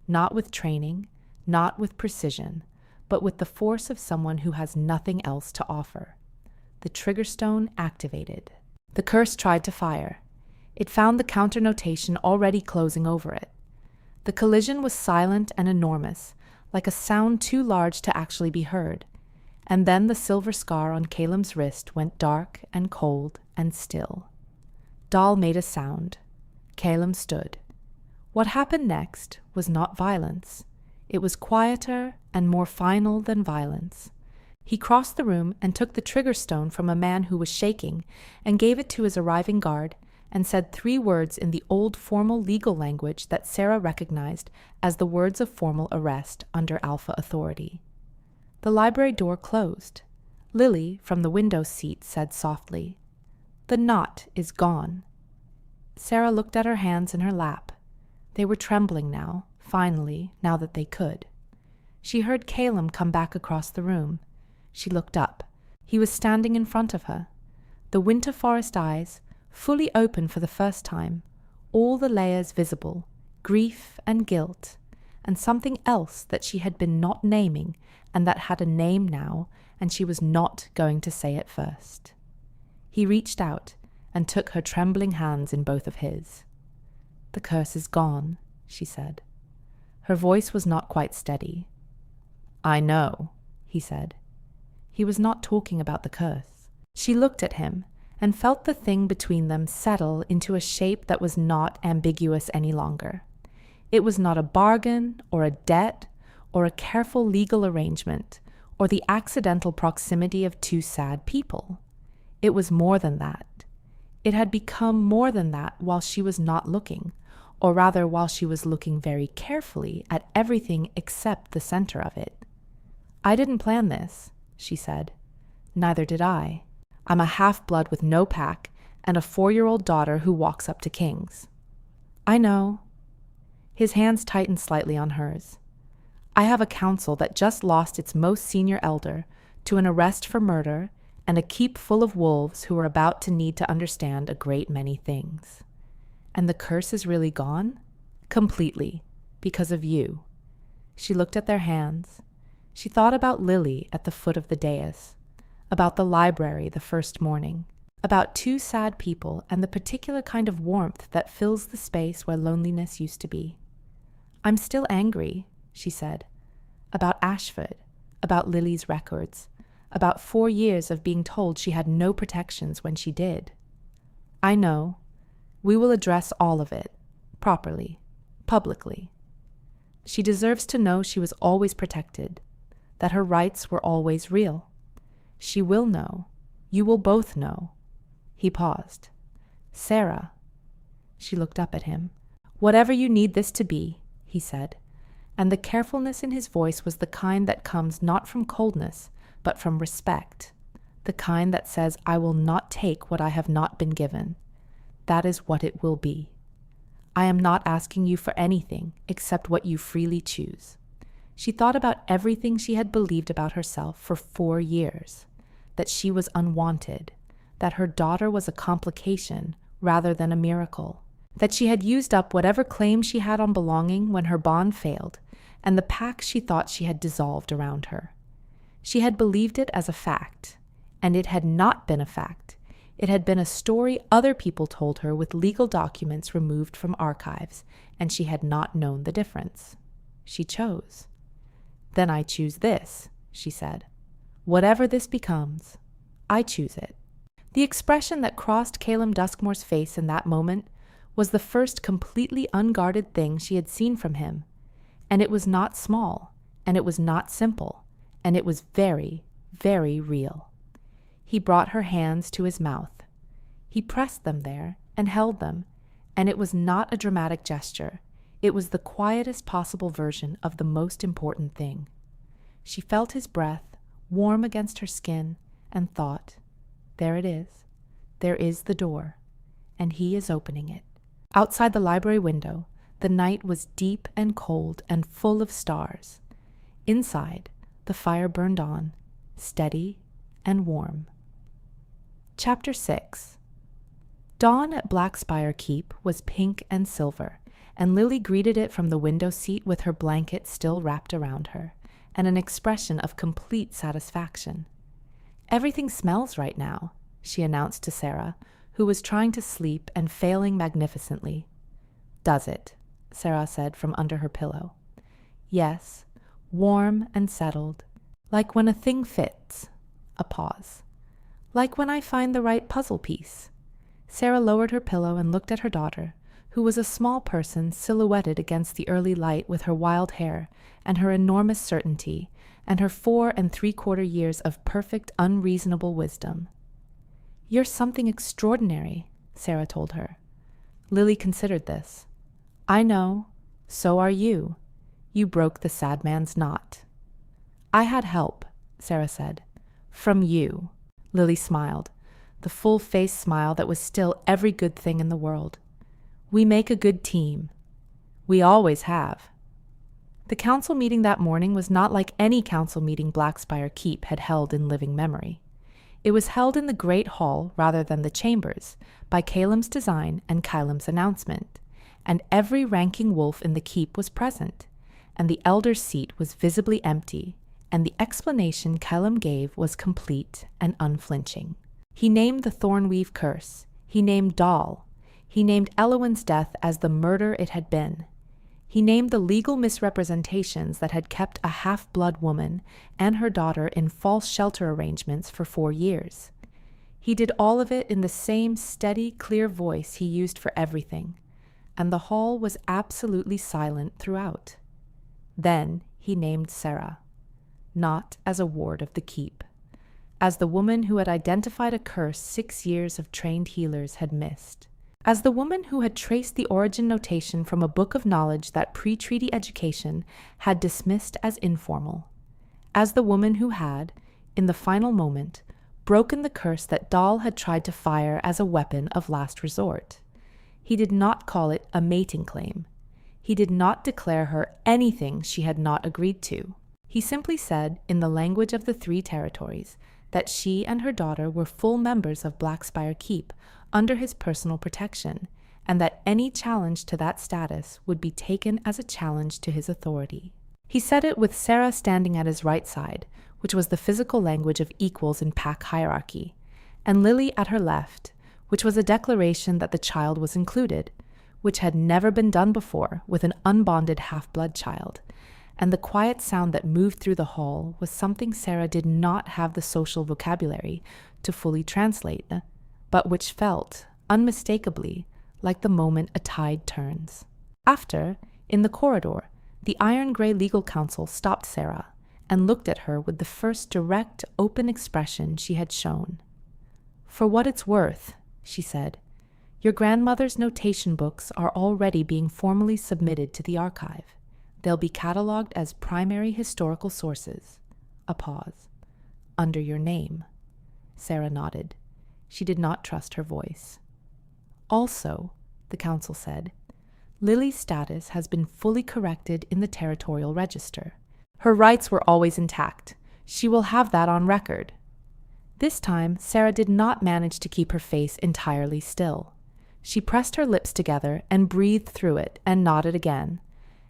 not with training, not with precision, but with the force of someone who has nothing else to offer. The trigger stone activated. The curse tried to fire. It found the counter-notation already closing over it. The collision was silent and enormous, like a sound too large to actually be heard, and then the silver scar on Caelum's wrist went dark and cold and still. Dahl made a sound. Caelum stood. What happened next was not violence. It was quieter and more final than violence. He crossed the room and took the trigger stone from a man who was shaking and gave it to his arriving guard and said 3 words in the old formal legal language that Sera recognized as the words of formal arrest under Alpha authority. The library door closed. Lily, from the window seat, said softly, "The knot is gone." Sera looked at her hands in her lap. They were trembling now, finally, now that they could. She heard Caelum come back across the room. She looked up. He was standing in front of her. The winter forest eyes, fully open for the first time, all the layers visible, grief and guilt, and something else that she had been not naming and that had a name now, and she was not going to say it first. He reached out and took her trembling hands in both of his. "The curse is gone," she said. Her voice was not quite steady. "I know," he said. He was not talking about the curse. She looked at him and felt the thing between them settle into a shape that was not ambiguous any longer. It was not a bargain or a debt or a careful legal arrangement or the accidental proximity of 2 sad people. It was more than that. It had become more than that while she was not looking, or rather while she was looking very carefully at everything except the center of it. "I didn't plan this," she said. "Neither did I. I'm a half-blood with no pack and a 4-year-old daughter who walks up to kings." "I know." His hands tightened slightly on hers. "I have a council that just lost its most senior elder to an arrest for murder and a keep full of wolves who are about to need to understand a great many things. And the curse is really gone? Completely. Because of you." She looked at their hands. She thought about Lily at the foot of the dais, about the library the first morning, about 2 sad people and the particular kind of warmth that fills the space where loneliness used to be. "I'm still angry," she said, "about Ashford, about Lily's records, about 4 years of being told she had no protections when she did. I know. We will address all of it, properly, publicly. She deserves to know she was always protected, that her rights were always real. She will know. You will both know." He paused. "Sera." She looked up at him. "Whatever you need this to be," he said, and the carefulness in his voice was the kind that comes not from coldness, but from respect, the kind that says, "I will not take what I have not been given. That is what it will be. I am not asking you for anything except what you freely choose." She thought about everything she had believed about herself for 4 years, that she was unwanted, that her daughter was a complication rather than a miracle, that she had used up whatever claim she had on belonging when her bond failed, and the pact she thought she had dissolved around her. She had believed it as a fact, and it had not been a fact. It had been a story other people told her with legal documents removed from archives, and she had not known the difference. She chose. "Then I choose this," she said. "Whatever this becomes, I choose it." The expression that crossed Caelum Duskmore's face in that moment was the first completely unguarded thing she had seen from him, and it was not small, and it was not simple, and it was very, very real. He brought her hands to his mouth. He pressed them there and held them, and it was not a dramatic gesture. It was the quietest possible version of the most important thing. She felt his breath, warm against her skin, and thought, there it is. There is the door, and he is opening it. Outside the library window, the night was deep and cold and full of stars. Inside, the fire burned on, steady and warm. Chapter 6. Dawn at Blackspire Keep was pink and silver, and Lily greeted it from the window seat with her blanket still wrapped around her, and an expression of complete satisfaction. Everything smells right now, she announced to Sera, who was trying to sleep and failing magnificently. Does it? Sera said from under her pillow. Yes, warm and settled, like when a thing fits. A pause. Like when I find the right puzzle piece. Sera lowered her pillow and looked at her daughter, who was a small person silhouetted against the early light with her wild hair and her enormous certainty and her 4 3/4 years of perfect, unreasonable wisdom. You're something extraordinary, Sera told her. Lily considered this. I know. So are you. You broke the sad man's knot. I had help, Sera said. From you. Lily smiled, the full-face smile that was still every good thing in the world. We make a good team. We always have. The council meeting that morning was not like any council meeting Blackspire Keep had held in living memory. It was held in the great hall rather than the chambers, by Caelum's design and Caelum's announcement, and every ranking wolf in the keep was present, and the elder's seat was visibly empty, and the explanation Caelum gave was complete and unflinching. He named the Thornweave curse. He named Dal. He named Elowyn's death as the murder it had been. He named the legal misrepresentations that had kept a half-blood woman and her daughter in false shelter arrangements for 4 years. He did all of it in the same steady, clear voice he used for everything, and the hall was absolutely silent throughout. Then he named Sera, not as a ward of the keep, as the woman who had identified a curse 6 years of trained healers had missed, as the woman who had traced the origin notation from a book of knowledge that pre-treaty education had dismissed as informal, as the woman who had, in the final moment, broken the curse that Dal had tried to fire as a weapon of last resort. He did not call it a mating claim. He did not declare her anything she had not agreed to. He simply said, in the language of the 3 territories, that she and her daughter were full members of Blackspire Keep under his personal protection, and that any challenge to that status would be taken as a challenge to his authority. He said it with Sera standing at his right side, which was the physical language of equals in pack hierarchy, and Lily at her left, which was a declaration that the child was included, which had never been done before with an unbonded half-blood child, and the quiet sound that moved through the hall was something Sera did not have the social vocabulary to fully translate, but which felt, unmistakably, like the moment a tide turns. After, in the corridor, the iron-gray legal counsel stopped Sera and looked at her with the first direct, open expression she had shown. For what it's worth, she said, your grandmother's notation books are already being formally submitted to the archive. They'll be catalogued as primary historical sources. A pause. Under your name. Sera nodded. She did not trust her voice. Also, the council said, Lily's status has been fully corrected in the territorial register. Her rights were always intact. She will have that on record. This time, Sera did not manage to keep her face entirely still. She pressed her lips together and breathed through it and nodded again,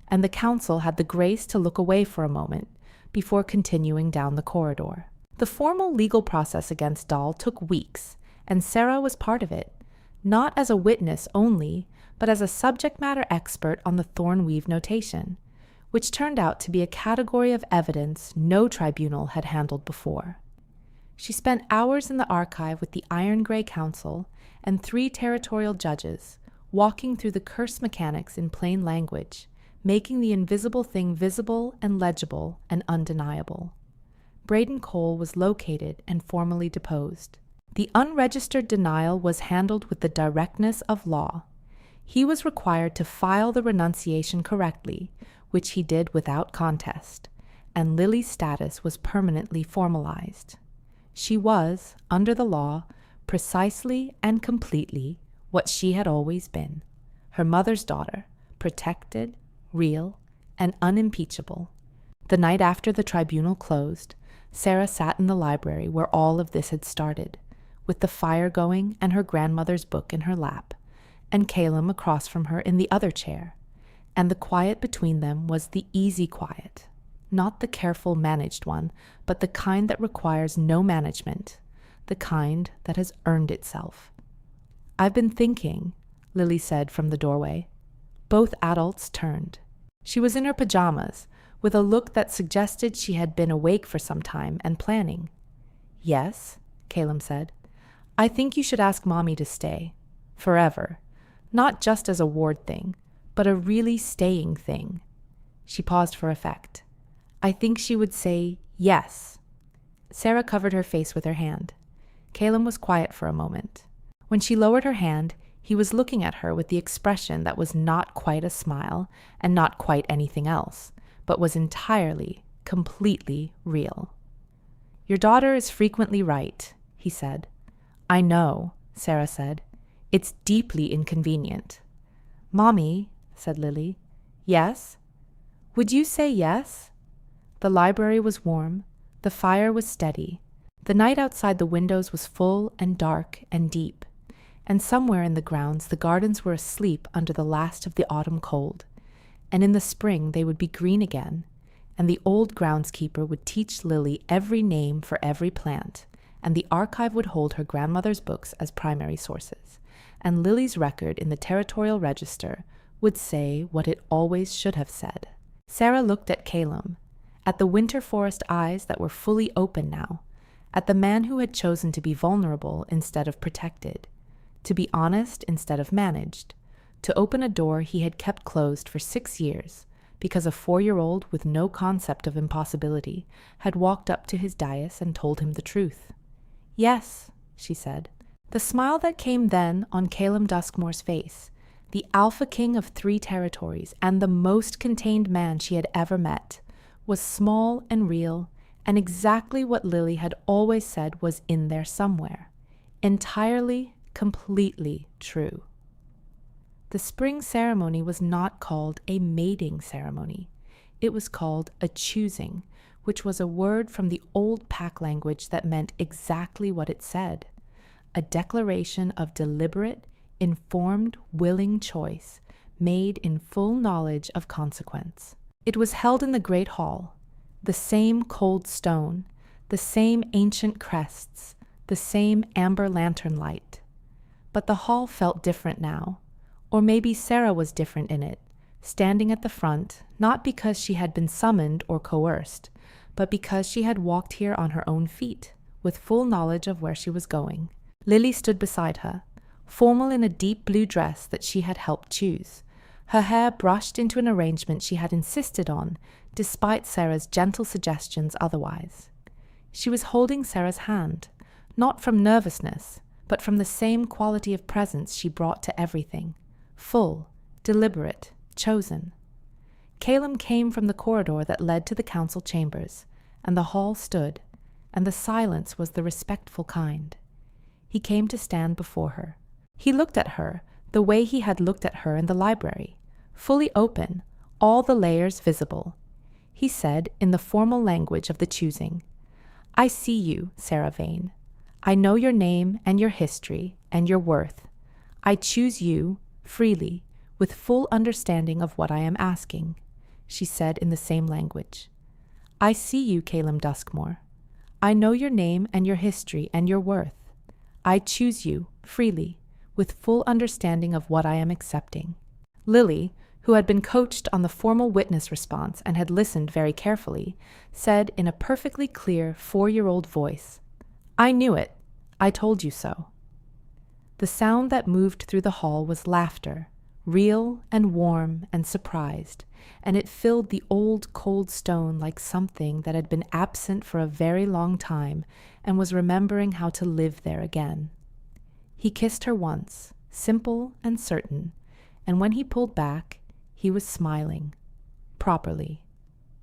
and the council had the grace to look away for a moment before continuing down the corridor. The formal legal process against Dal took weeks, and Sera was part of it, not as a witness only, but as a subject matter expert on the Thornweave notation, which turned out to be a category of evidence no tribunal had handled before. She spent hours in the archive with the Iron Grey Council and 3 territorial judges, walking through the curse mechanics in plain language, making the invisible thing visible and legible and undeniable. Braden Cole was located and formally deposed. The unregistered denial was handled with the directness of law. He was required to file the renunciation correctly, which he did without contest, and Lily's status was permanently formalized. She was, under the law, precisely and completely what she had always been, her mother's daughter, protected, real, and unimpeachable. The night after the tribunal closed, Sera sat in the library where all of this had started, with the fire going and her grandmother's book in her lap, and Caelum across from her in the other chair, and the quiet between them was the easy quiet, not the careful managed one, but the kind that requires no management, the kind that has earned itself. "I've been thinking," Lily said from the doorway. Both adults turned. She was in her pajamas, with a look that suggested she had been awake for some time and planning. "Yes," Caelum said. "I think you should ask Mommy to stay. Forever. Not just as a ward thing, but a really staying thing." She paused for effect. "I think she would say yes." Sera covered her face with her hand. Caelum was quiet for a moment. When she lowered her hand, he was looking at her with the expression that was not quite a smile and not quite anything else, but was entirely, completely real. "Your daughter is frequently right," he said. "I know," Sera said. "It's deeply inconvenient." "Mommy," said Lily. "Yes?" "Would you say yes?" The library was warm. The fire was steady. The night outside the windows was full and dark and deep. And somewhere in the grounds the gardens were asleep under the last of the autumn cold. And in the spring they would be green again, and the old groundskeeper would teach Lily every name for every plant, and the archive would hold her grandmother's books as primary sources, and Lily's record in the territorial register would say what it always should have said. Sera looked at Caelum, at the winter forest eyes that were fully open now, at the man who had chosen to be vulnerable instead of protected, to be honest instead of managed, to open a door he had kept closed for 6 years because a 4-year-old with no concept of impossibility had walked up to his dais and told him the truth. "Yes," she said. The smile that came then on Caelum Duskmore's face, the alpha king of 3 territories and the most contained man she had ever met, was small and real and exactly what Lily had always said was in there somewhere. Entirely, completely true. The spring ceremony was not called a mating ceremony. It was called a choosing, which was a word from the old Pack language that meant exactly what it said. A declaration of deliberate, informed, willing choice, made in full knowledge of consequence. It was held in the great hall, the same cold stone, the same ancient crests, the same amber lantern light. But the hall felt different now, or maybe Sera was different in it, standing at the front, not because she had been summoned or coerced, but because she had walked here on her own feet, with full knowledge of where she was going. Lily stood beside her, formal in a deep blue dress that she had helped choose, her hair brushed into an arrangement she had insisted on, despite Sera's gentle suggestions otherwise. She was holding Sera's hand, not from nervousness, but from the same quality of presence she brought to everything, full, deliberate, chosen. Caelum came from the corridor that led to the council chambers, and the hall stood, and the silence was the respectful kind. He came to stand before her. He looked at her the way he had looked at her in the library, fully open, all the layers visible. He said, in the formal language of the choosing, "I see you, Sera Vane. I know your name and your history and your worth. I choose you, freely, with full understanding of what I am asking," she said in the same language. "I see you, Caelum Duskmore. I know your name and your history and your worth. I choose you, freely, with full understanding of what I am accepting." Lily, who had been coached on the formal witness response and had listened very carefully, said in a perfectly clear 4-year-old voice, "I knew it. I told you so." The sound that moved through the hall was laughter, real and warm and surprised, and it filled the old cold stone like something that had been absent for a very long time and was remembering how to live there again. He kissed her once, simple and certain, and when he pulled back, he was smiling. Properly.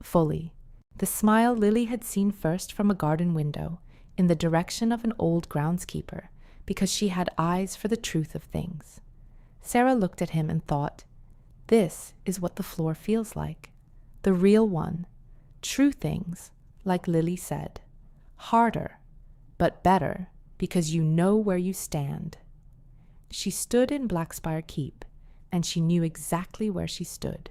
Fully. The smile Lily had seen first from a garden window, in the direction of an old groundskeeper, because she had eyes for the truth of things. Sera looked at him and thought, this is what the floor feels like. The real one. True things, like Lily said. Harder, but better, because you know where you stand. She stood in Blackspire Keep, and she knew exactly where she stood.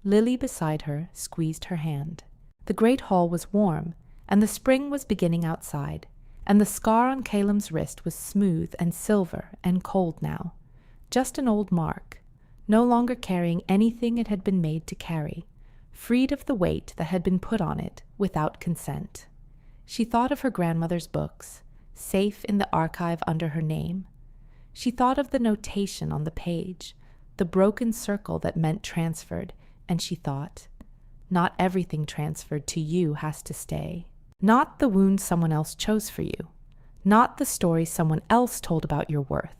Lily beside her squeezed her hand. The great hall was warm, and the spring was beginning outside, and the scar on Caelum's wrist was smooth and silver and cold now. Just an old mark, no longer carrying anything it had been made to carry, freed of the weight that had been put on it without consent. She thought of her grandmother's books, safe in the archive under her name. She thought of the notation on the page, the broken circle that meant transferred, and she thought, not everything transferred to you has to stay. Not the wound someone else chose for you. Not the story someone else told about your worth.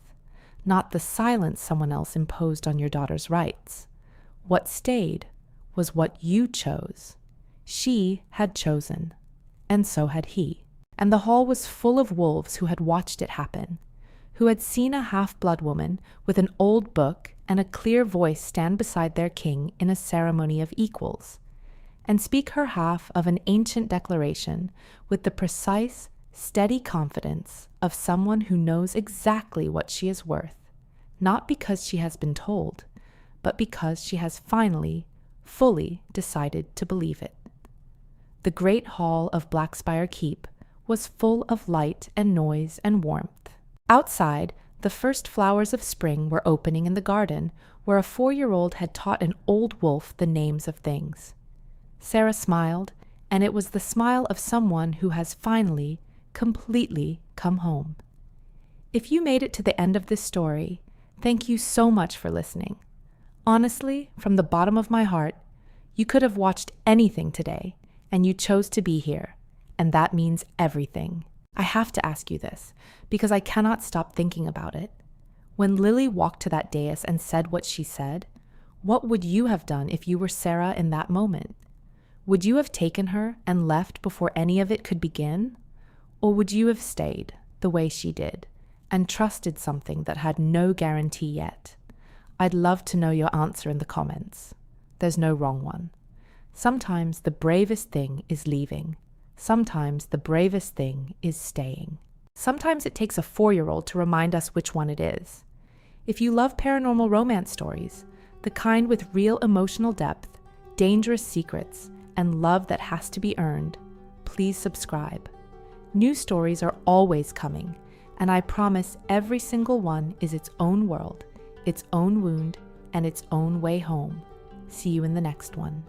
Not the silence someone else imposed on your daughter's rights. What stayed was what you chose. She had chosen, and so had he. And the hall was full of wolves who had watched it happen, who had seen a half-blood woman with an old book and a clear voice stand beside their king in a ceremony of equals, and speak her half of an ancient declaration with the precise, steady confidence of someone who knows exactly what she is worth, not because she has been told, but because she has finally, fully decided to believe it. The great hall of Blackspire Keep was full of light and noise and warmth. Outside, the first flowers of spring were opening in the garden, where a 4-year-old had taught an old wolf the names of things. Sera smiled, and it was the smile of someone who has finally, completely come home. If you made it to the end of this story, thank you so much for listening. Honestly, from the bottom of my heart, you could have watched anything today, and you chose to be here, and that means everything. I have to ask you this, because I cannot stop thinking about it. When Lily walked to that dais and said what she said, what would you have done if you were Sera in that moment? Would you have taken her and left before any of it could begin? Or would you have stayed, the way she did, and trusted something that had no guarantee yet? I'd love to know your answer in the comments. There's no wrong one. Sometimes the bravest thing is leaving. Sometimes the bravest thing is staying. Sometimes it takes a 4-year-old to remind us which one it is. If you love paranormal romance stories, the kind with real emotional depth, dangerous secrets, and love that has to be earned, please subscribe. New stories are always coming, and I promise every single one is its own world, its own wound, and its own way home. See you in the next one.